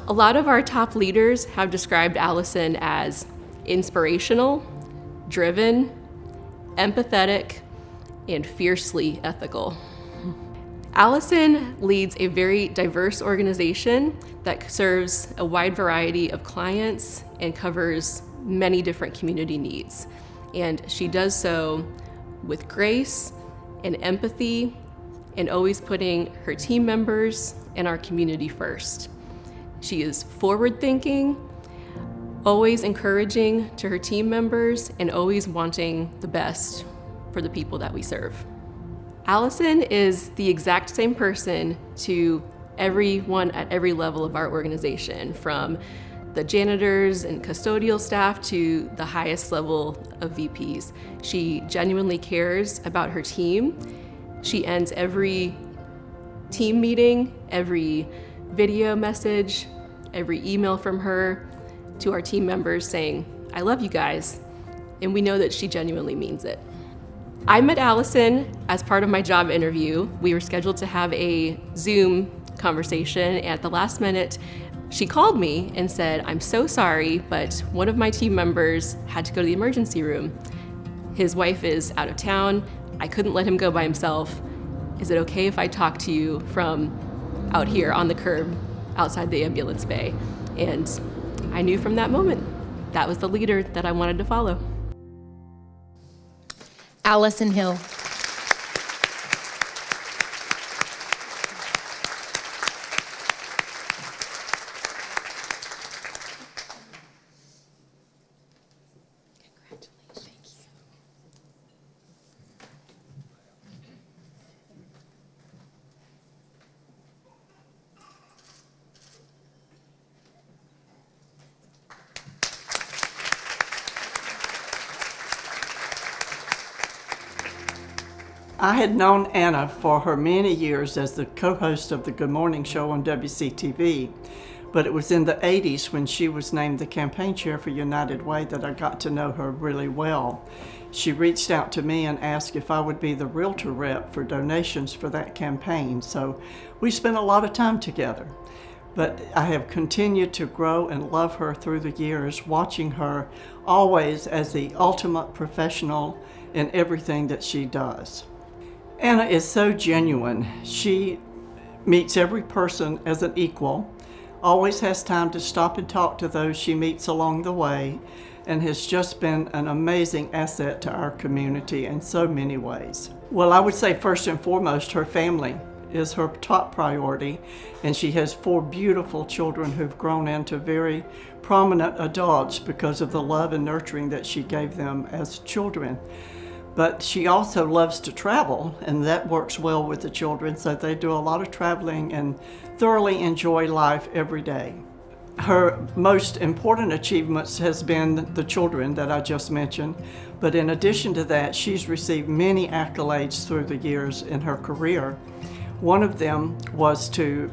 A lot of our top leaders have described Allison as inspirational, driven, empathetic, and fiercely ethical. Allison leads a very diverse organization that serves a wide variety of clients and covers many different community needs. And she does so with grace and empathy, and always putting her team members and our community first. She is forward-thinking, always encouraging to her team members, and always wanting the best for the people that we serve. Allison is the exact same person to everyone at every level of our organization, from the janitors and custodial staff to the highest level of VPs. She genuinely cares about her team. She ends every team meeting, every video message, every email from her to our team members saying, "I love you guys," and we know that she genuinely means it. I met Allison as part of my job interview. We were scheduled to have a Zoom conversation. At the last minute, she called me and said, "I'm so sorry, but one of my team members had to go to the emergency room. His wife is out of town. I couldn't let him go by himself. Is it okay if I talk to you from out here on the curb outside the ambulance bay?" And I knew from that moment that was the leader that I wanted to follow. Allison Hill. I had known Anna for her many years as the co-host of the Good Morning Show on WCTV, but it was in the 80s when she was named the campaign chair for United Way that I got to know her really well. She reached out to me and asked if I would be the realtor rep for donations for that campaign, so we spent a lot of time together. But I have continued to grow and love her through the years, watching her always as the ultimate professional in everything that she does. Anna is so genuine. She meets every person as an equal, always has time to stop and talk to those she meets along the way, and has just been an amazing asset to our community in so many ways. Well, I would say first and foremost, her family is her top priority, and she has 4 beautiful children who've grown into very prominent adults because of the love and nurturing that she gave them as children. But she also loves to travel, and that works well with the children, so they do a lot of traveling and thoroughly enjoy life every day. Her most important achievements has been the children that I just mentioned, but in addition to that, she's received many accolades through the years in her career. One of them was to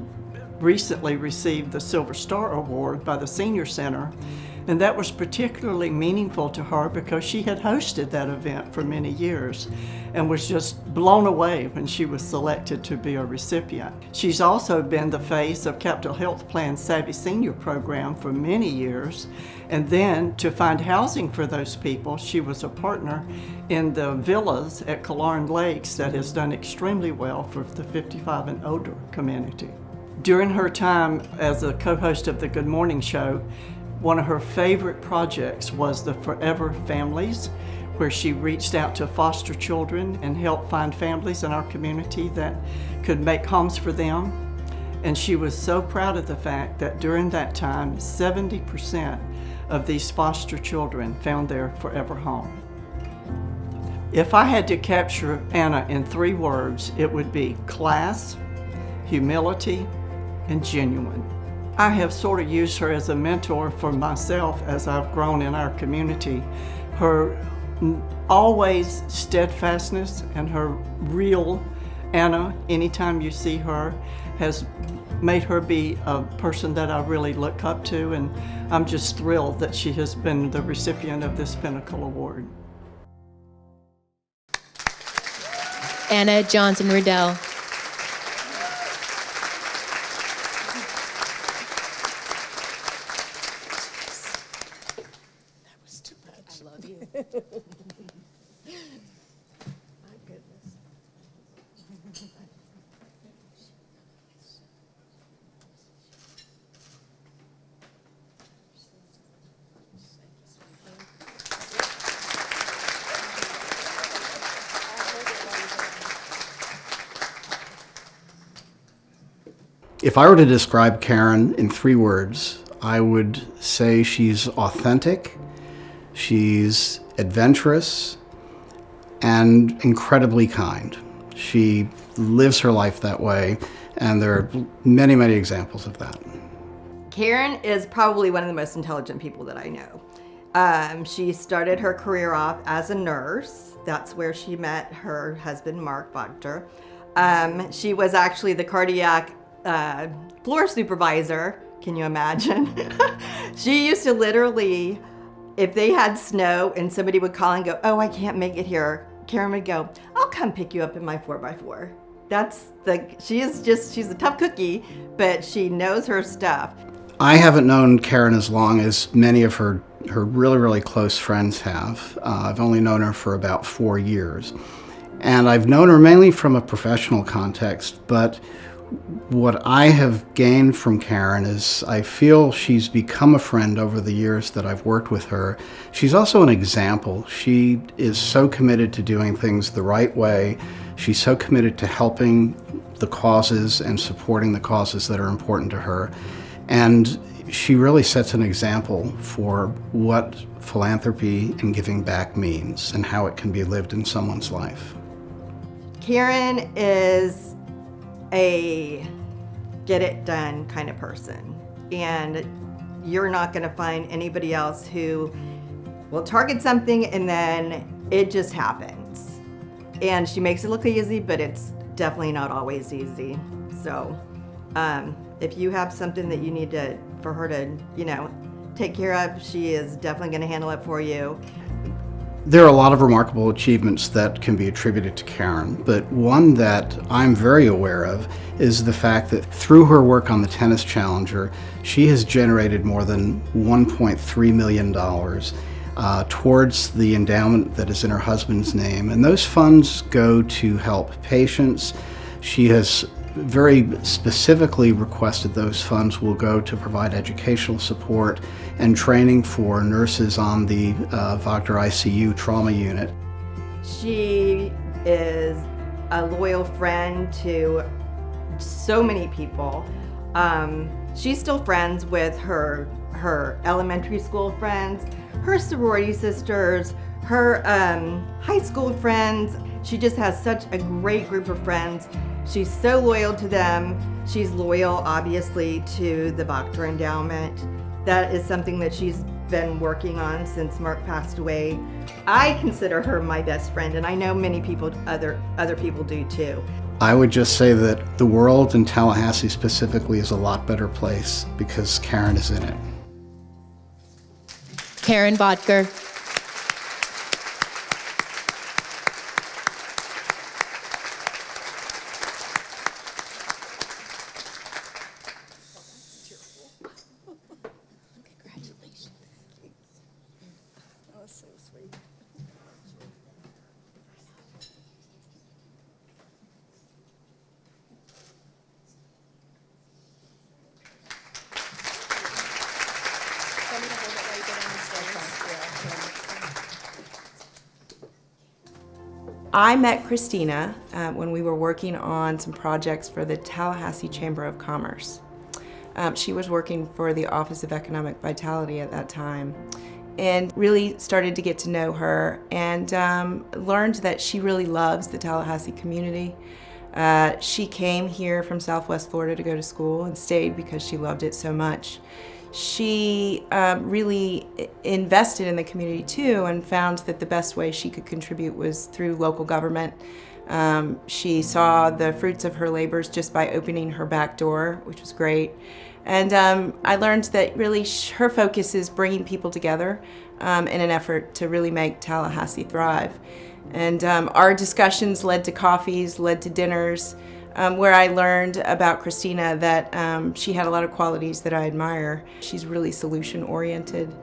recently receive the Silver Star Award by the Senior Center. And that was particularly meaningful to her because she had hosted that event for many years and was just blown away when she was selected to be a recipient. She's also been the face of Capital Health Plan's Savvy Senior program for many years. And then to find housing for those people, she was a partner in the villas at Killearn Lakes that has done extremely well for the 55 and older community. During her time as a co-host of the Good Morning Show, one of her favorite projects was the Forever Families, where she reached out to foster children and helped find families in our community that could make homes for them. And she was so proud of the fact that during that time, 70% of these foster children found their forever home. If I had to capture Anna in 3 words, it would be class, humility, and genuine. I have sort of used her as a mentor for myself as I've grown in our community. Her always steadfastness and her real Anna, anytime you see her, has made her be a person that I really look up to, and I'm just thrilled that she has been the recipient of this Pinnacle Award. Anna Johnson Riddell. If I were to describe Karen in 3 words, I would say she's authentic, she's adventurous, and incredibly kind. She lives her life that way, and there are many, many examples of that. Karen is probably one of the most intelligent people that I know. She started her career off as a nurse. That's where she met her husband, Mark Wachter. She was actually the cardiac floor supervisor. Can you imagine? She used to literally, if they had snow and somebody would call and go, "Oh, I can't make it here," Karen would go, "I'll come pick you up in my 4x4. She's a tough cookie, but she knows her stuff. I haven't known Karen as long as many of her really, really close friends have. I've only known her for about 4 years. And I've known her mainly from a professional context, but what I have gained from Karen is I feel she's become a friend over the years that I've worked with her. She's also an example. She is so committed to doing things the right way. She's so committed to helping the causes and supporting the causes that are important to her. And she really sets an example for what philanthropy and giving back means and how it can be lived in someone's life. Karen is a get it done kind of person, and you're not going to find anybody else who will target something and then it just happens. And she makes it look easy, but it's definitely not always easy. So if you have something that you need for her to take care of, she is definitely going to handle it for you. There are a lot of remarkable achievements that can be attributed to Karen, but one that I'm very aware of is the fact that through her work on the Tennis Challenger, she has generated more than $1.3 million towards the endowment that is in her husband's name, and those funds go to help patients. She has very specifically requested those funds will go to provide educational support and training for nurses on the Wachter ICU trauma unit. She is a loyal friend to so many people. She's still friends with her elementary school friends, her sorority sisters, her high school friends. She just has such a great group of friends. She's so loyal to them. She's loyal, obviously, to the Wachter Endowment. That is something that she's been working on since Mark passed away. I consider her my best friend, and I know many people, other people do too. I would just say that the world, and Tallahassee specifically, is a lot better place because Karen is in it. Karen Bodker. I met Christina when we were working on some projects for the Tallahassee Chamber of Commerce. She was working for the Office of Economic Vitality at that time, and really started to get to know her and learned that she really loves the Tallahassee community. She came here from Southwest Florida to go to school and stayed because she loved it so much. She really invested in the community too, and found that the best way she could contribute was through local government. She saw the fruits of her labors just by opening her back door, which was great. And I learned that really her focus is bringing people together in an effort to really make Tallahassee thrive. And our discussions led to coffees, led to dinners, where I learned about Christina that she had a lot of qualities that I admire. She's really solution-oriented.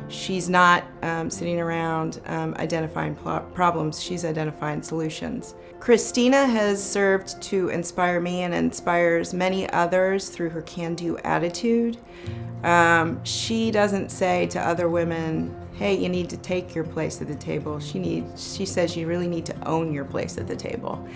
She's not sitting around identifying problems, she's identifying solutions. Christina has served to inspire me and inspires many others through her can-do attitude. She doesn't say to other women, hey, you need to take your place at the table. She says you really need to own your place at the table.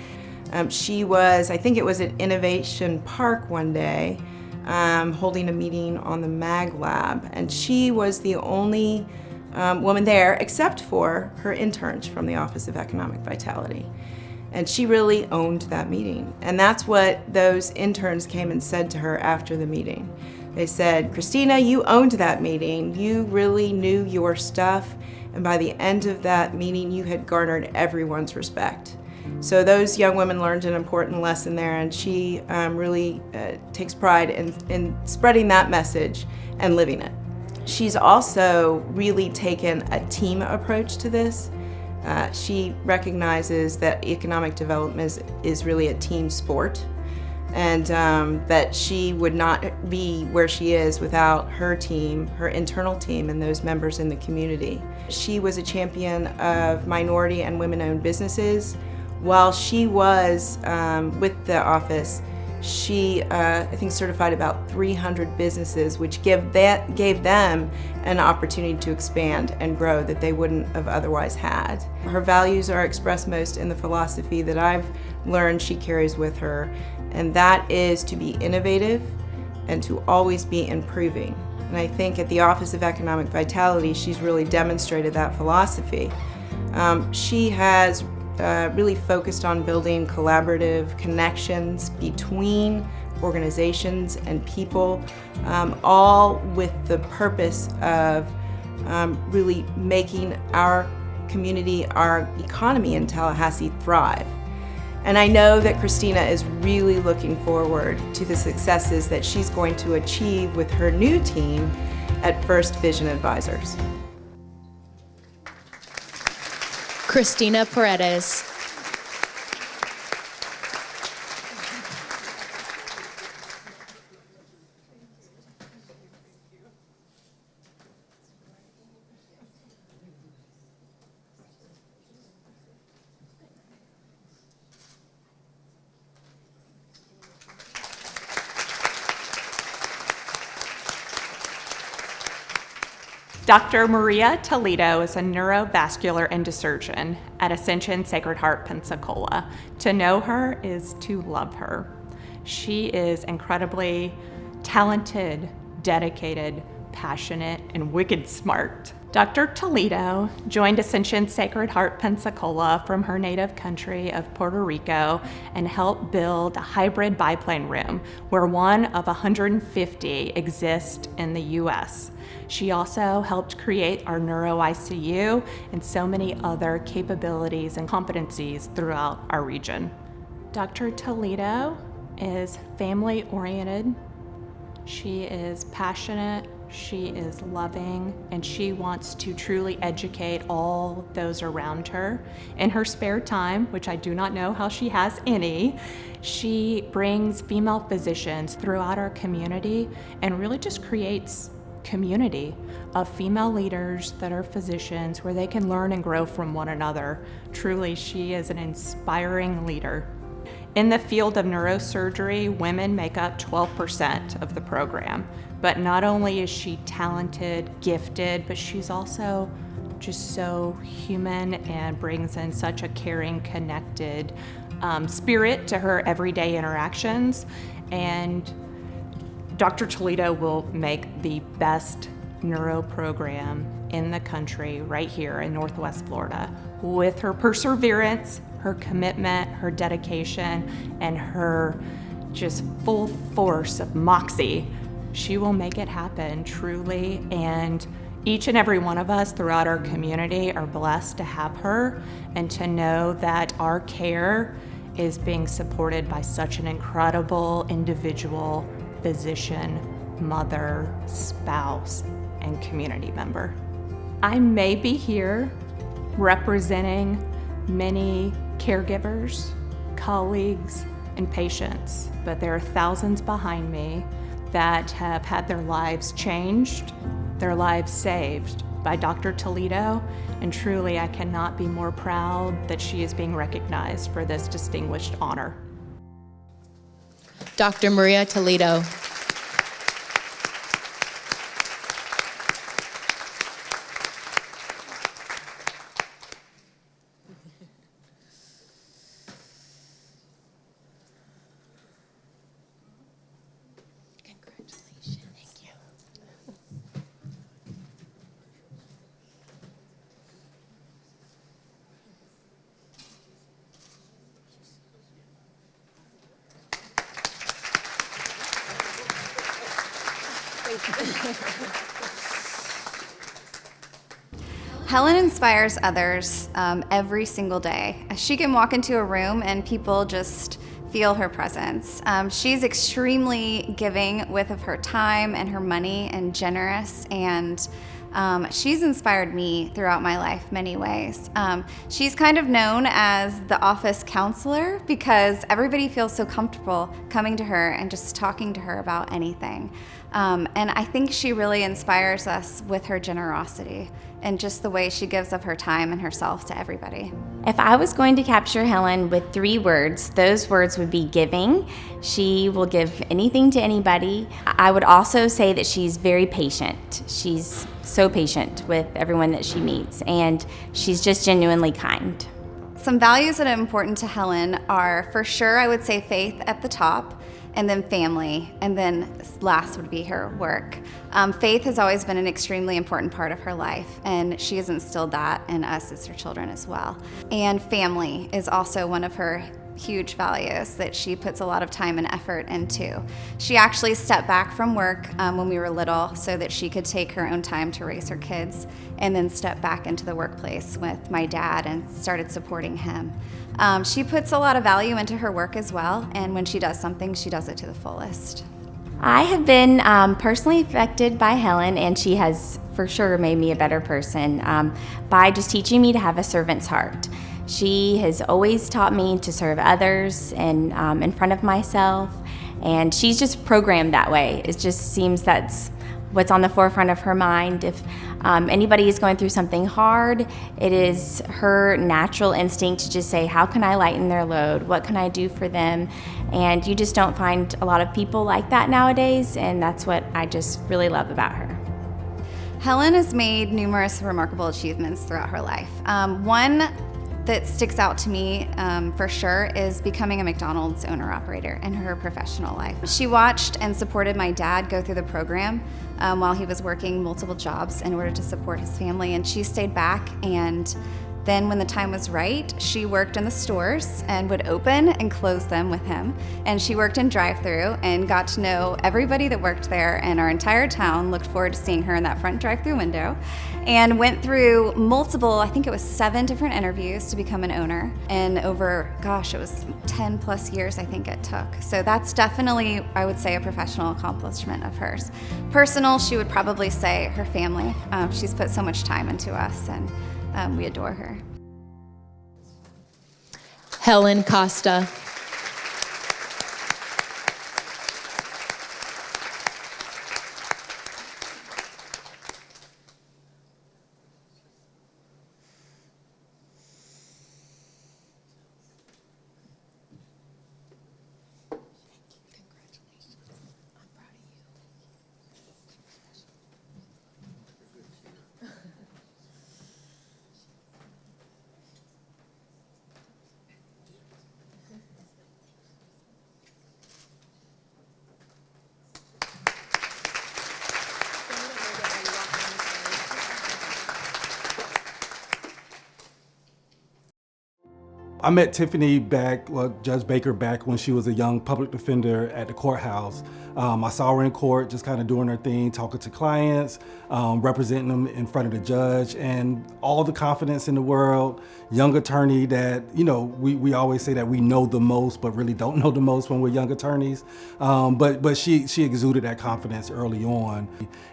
She was, I think it was at Innovation Park one day, holding a meeting on the Mag Lab, and she was the only woman there except for her interns from the Office of Economic Vitality. And she really owned that meeting. And that's what those interns came and said to her after the meeting. They said, Christina, you owned that meeting. You really knew your stuff. And by the end of that meeting, you had garnered everyone's respect. So those young women learned an important lesson there, and she really takes pride in spreading that message and living it. She's also really taken a team approach to this. She recognizes that economic development is really a team sport, and that she would not be where she is without her team, her internal team, and those members in the community. She was a champion of minority and women-owned businesses. While she was with the office, she, I think, certified about 300 businesses, which gave them an opportunity to expand and grow that they wouldn't have otherwise had. Her values are expressed most in the philosophy that I've learned she carries with her, and that is to be innovative and to always be improving. And I think at the Office of Economic Vitality, she's really demonstrated that philosophy. She has really focused on building collaborative connections between organizations and people, all with the purpose of really making our community, our economy in Tallahassee thrive. And I know that Christina is really looking forward to the successes that she's going to achieve with her new team at First Vision Advisors. Christina Paredes. Dr. Maria Toledo is a neurovascular endosurgeon at Ascension Sacred Heart Pensacola. To know her is to love her. She is incredibly talented, dedicated, passionate, and wicked smart. Dr. Toledo joined Ascension Sacred Heart Pensacola from her native country of Puerto Rico and helped build a hybrid biplane room where one of 150 exists in the U.S. She also helped create our neuro ICU and so many other capabilities and competencies throughout our region. Dr. Toledo is family-oriented. She is passionate. She is loving, and she wants to truly educate all those around her. In her spare time, which I do not know how she has any, she brings female physicians throughout our community and really just creates community of female leaders that are physicians where they can learn and grow from one another. Truly, she is an inspiring leader. In the field of neurosurgery, women make up 12% of the program. But not only is she talented, gifted, but she's also just so human and brings in such a caring, connected spirit to her everyday interactions. And Dr. Toledo will make the best neuro program in the country right here in Northwest Florida. With her perseverance, her commitment, her dedication, and her just full force of moxie, she will make it happen, truly. And each and every one of us throughout our community are blessed to have her and to know that our care is being supported by such an incredible individual, physician, mother, spouse, and community member. I may be here representing many caregivers, colleagues, and patients, but there are thousands behind me that have had their lives changed, their lives saved by Dr. Toledo, and truly I cannot be more proud that she is being recognized for this distinguished honor. Dr. Maria Toledo. Helen inspires others every single day. She can walk into a room and people just feel her presence. She's extremely giving with of her time and her money and generous, and she's inspired me throughout my life many ways. She's kind of known as the office counselor because everybody feels so comfortable coming to her and just talking to her about anything. And I think she really inspires us with her generosity and just the way she gives of her time and herself to everybody. If I was going to capture Helen with 3 words, those words would be giving. She will give anything to anybody. I would also say that she's very patient. She's so patient with everyone that she meets, and she's just genuinely kind. Some values that are important to Helen are, for sure, I would say faith at the top, and then family, and then last would be her work. Faith has always been an extremely important part of her life, and she has instilled that in us as her children as well. And family is also one of her huge values that she puts a lot of time and effort into. She actually stepped back from work when we were little so that she could take her own time to raise her kids, and then step back into the workplace with my dad and started supporting him. She puts a lot of value into her work as well, and when she does something, she does it to the fullest. I have been personally affected by Helen, and she has for sure made me a better person by just teaching me to have a servant's heart. She has always taught me to serve others and in front of myself, and she's just programmed that way. It just seems that's what's on the forefront of her mind. If anybody is going through something hard, it is her natural instinct to just say, how can I lighten their load? What can I do for them? And you just don't find a lot of people like that nowadays, and that's what I just really love about her. Helen has made numerous remarkable achievements throughout her life. One that sticks out to me for sure is becoming a McDonald's owner-operator in her professional life. She watched and supported my dad go through the program while he was working multiple jobs in order to support his family, and she stayed back and Then when the time was right, she worked in the stores and would open and close them with him. And she worked in drive-thru and got to know everybody that worked there, and our entire town looked forward to seeing her in that front drive-thru window, and went through multiple, I think it was 7 different interviews to become an owner. And over, gosh, it was 10 plus years I think it took. So that's definitely, I would say, a professional accomplishment of hers. Personal, she would probably say her family. She's put so much time into us, and we adore her. Helen Costa. I met Tiffany Judge Baker back when she was a young public defender at the courthouse. I saw her in court just kind of doing her thing, talking to clients, representing them in front of the judge, and all the confidence in the world. Young attorney that, you know, we always say that we know the most, but really don't know the most when we're young attorneys. But she exuded that confidence early on.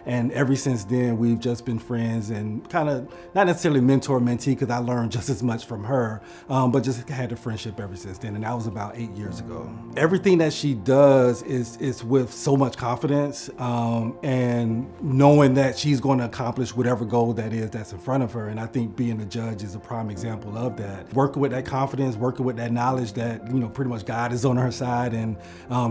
And ever since then, we've just been friends and kind of, not necessarily mentor-mentee, because I learned just as much from her, but just had a friendship ever since then, and that was about 8 years ago. Everything that she does is with so much confidence, and knowing that she's going to accomplish whatever goal that is that's in front of her, and I think being a judge is a prime example of that. Working with that confidence, working with that knowledge that, you know, pretty much God is on her side, and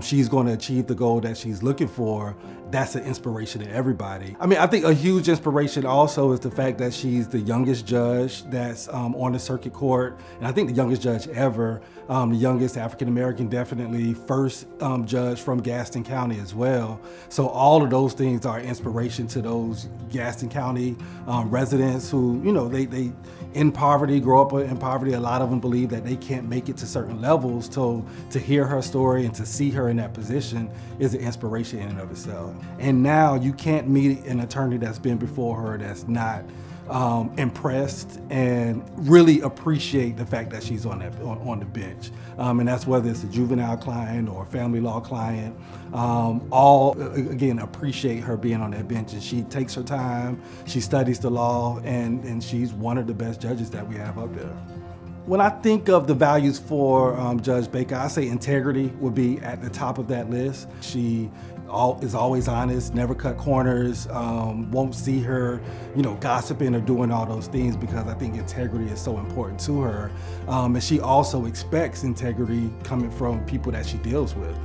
she's going to achieve the goal that she's looking for. That's an inspiration to everybody. I mean, I think a huge inspiration also is the fact that she's the youngest judge that's on the circuit court, and I think the youngest judge ever, the youngest African-American, definitely first judge from Gaston County as well. So all of those things are inspiration to those Gaston County residents who, you know, they in poverty, grow up in poverty. A lot of them believe that they can't make it to certain levels. So to hear her story and to see her in that position is an inspiration in and of itself. And now you can't meet an attorney that's been before her that's not impressed and really appreciate the fact that she's on the bench. And that's whether it's a juvenile client or a family law client, all again appreciate her being on that bench. And she takes her time, she studies the law, and she's one of the best judges that we have up there. When I think of the values for Judge Baker, I say integrity would be at the top of that list. She is always honest, never cut corners, won't see her, you know, gossiping or doing all those things, because I think integrity is so important to her. And she also expects integrity coming from people that she deals with.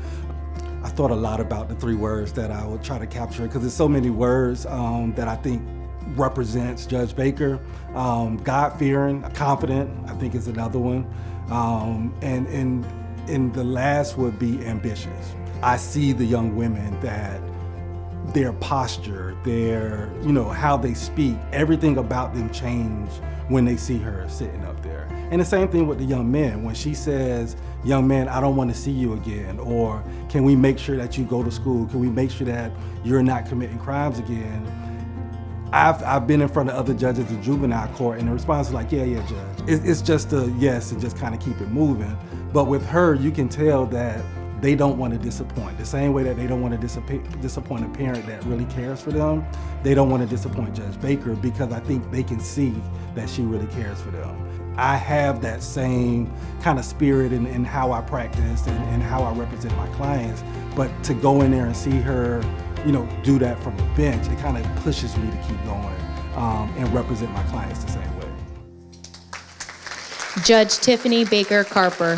I thought a lot about the 3 words that I would try to capture, because there's so many words that I think represents Judge Baker. God-fearing, confident, I think is another one. And the last would be ambitious. I see the young women that their posture, their, you know, how they speak, everything about them change when they see her sitting up there. And the same thing with the young men. When she says, young man, I don't want to see you again, or can we make sure that you go to school? Can we make sure that you're not committing crimes again? I've been in front of other judges in juvenile court, and the response is like, yeah, judge. It's just a yes and just kind of keep it moving. But with her, you can tell that they don't want to disappoint. The same way that they don't want to disappoint a parent that really cares for them, they don't want to disappoint Judge Baker, because I think they can see that she really cares for them. I have that same kind of spirit in how I practice and how I represent my clients, but to go in there and see her, you know, do that from the bench, it kind of pushes me to keep going and represent my clients the same way. Judge Tiffany Baker Carper.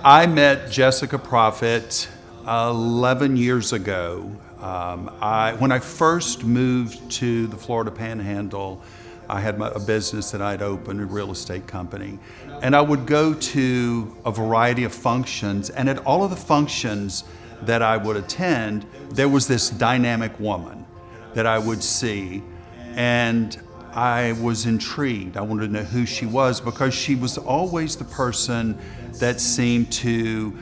I met Jessica Prophet 11 years ago. When I first moved to the Florida Panhandle, I had a business that I'd opened, a real estate company. And I would go to a variety of functions, and at all of the functions that I would attend, there was this dynamic woman that I would see, and I was intrigued. I wanted to know who she was because she was always the person that seemed to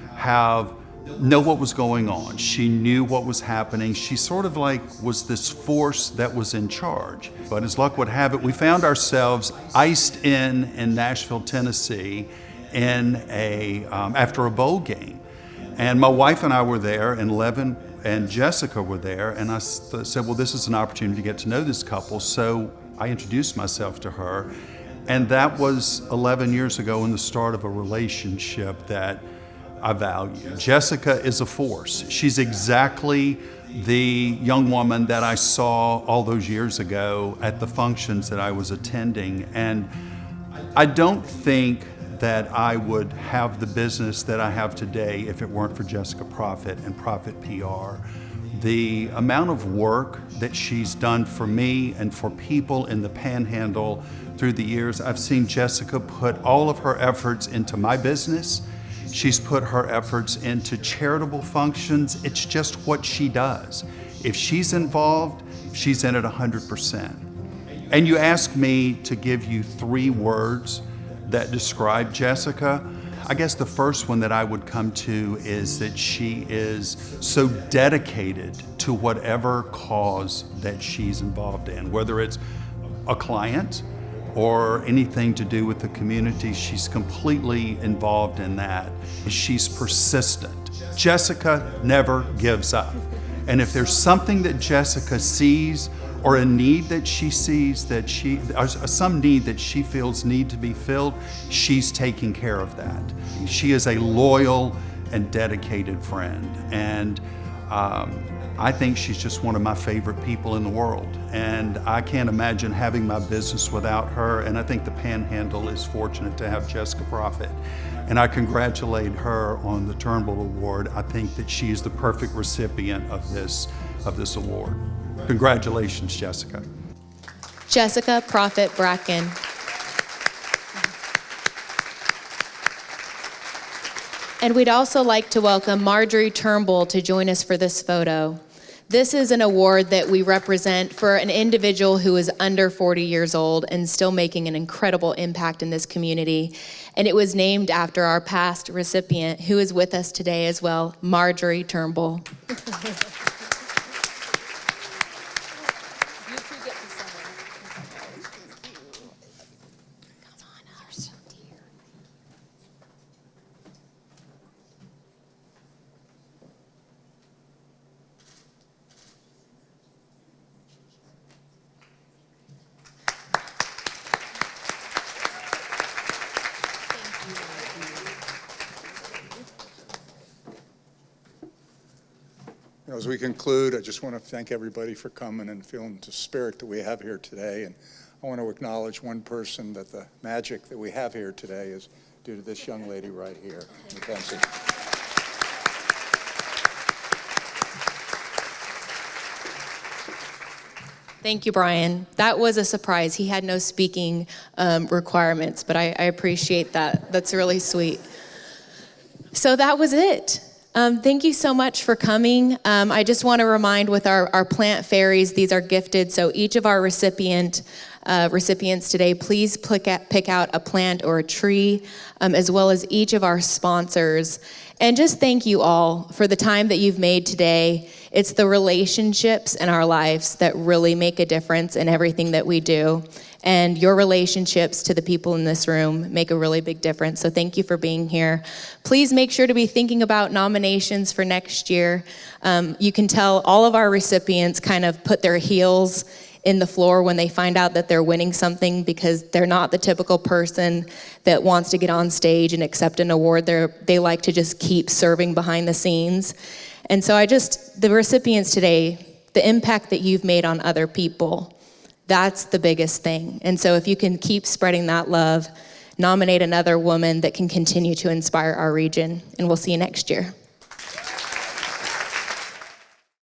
know what was going on. She knew what was happening. She sort of like was this force that was in charge. But as luck would have it, we found ourselves iced in Nashville, Tennessee, after a bowl game. And my wife and I were there, and Levin and Jessica were there, and I said, well, this is an opportunity to get to know this couple. So I introduced myself to her, and that was 11 years ago in the start of a relationship that I value. Jessica is a force. She's exactly the young woman that I saw all those years ago at the functions that I was attending. And I don't think that I would have the business that I have today if it weren't for Jessica Prophet and Prophet PR. The amount of work that she's done for me and for people in the Panhandle through the years, I've seen Jessica put all of her efforts into my business. She's put her efforts into charitable functions. It's just what she does. If she's involved, she's in it 100%. And you ask me to give you 3 words that describe Jessica. I guess the first one that I would come to is that she is so dedicated to whatever cause that she's involved in, whether it's a client or anything to do with the community. She's completely involved in that. She's persistent. Jessica never gives up. And if there's something that Jessica sees or a need that she sees or some need that she feels need to be filled, she's taking care of that. She is a loyal and dedicated friend. And I think she's just one of my favorite people in the world. And I can't imagine having my business without her. And I think the Panhandle is fortunate to have Jessica Prophet. And I congratulate her on the Turnbull Award. I think that she is the perfect recipient of this award. Congratulations, Jessica. Jessica Prophet Bracken. And we'd also like to welcome Marjorie Turnbull to join us for this photo. This is an award that we represent for an individual who is under 40 years old and still making an incredible impact in this community. And it was named after our past recipient, who is with us today as well, Marjorie Turnbull. As we conclude, I just want to thank everybody for coming and feeling the spirit that we have here today. And I want to acknowledge one person that the magic that we have here today is due to this young lady right here, Mackenzie. Thank you, Brian. That was a surprise. He had no speaking requirements, but I appreciate that. That's really sweet. So that was it. Thank you so much for coming. I just want to remind with our plant fairies, these are gifted. So each of our recipients today, please pick out a plant or a tree, as well as each of our sponsors. And just thank you all for the time that you've made today. It's the relationships in our lives that really make a difference in everything that we do. And your relationships to the people in this room make a really big difference. So thank you for being here. Please make sure to be thinking about nominations for next year. You can tell all of our recipients kind of put their heels in the floor when they find out that they're winning something, because they're not the typical person that wants to get on stage and accept an award. They like to just keep serving behind the scenes. And so the recipients today, the impact that you've made on other people, that's the biggest thing. And so if you can keep spreading that love, nominate another woman that can continue to inspire our region. And we'll see you next year.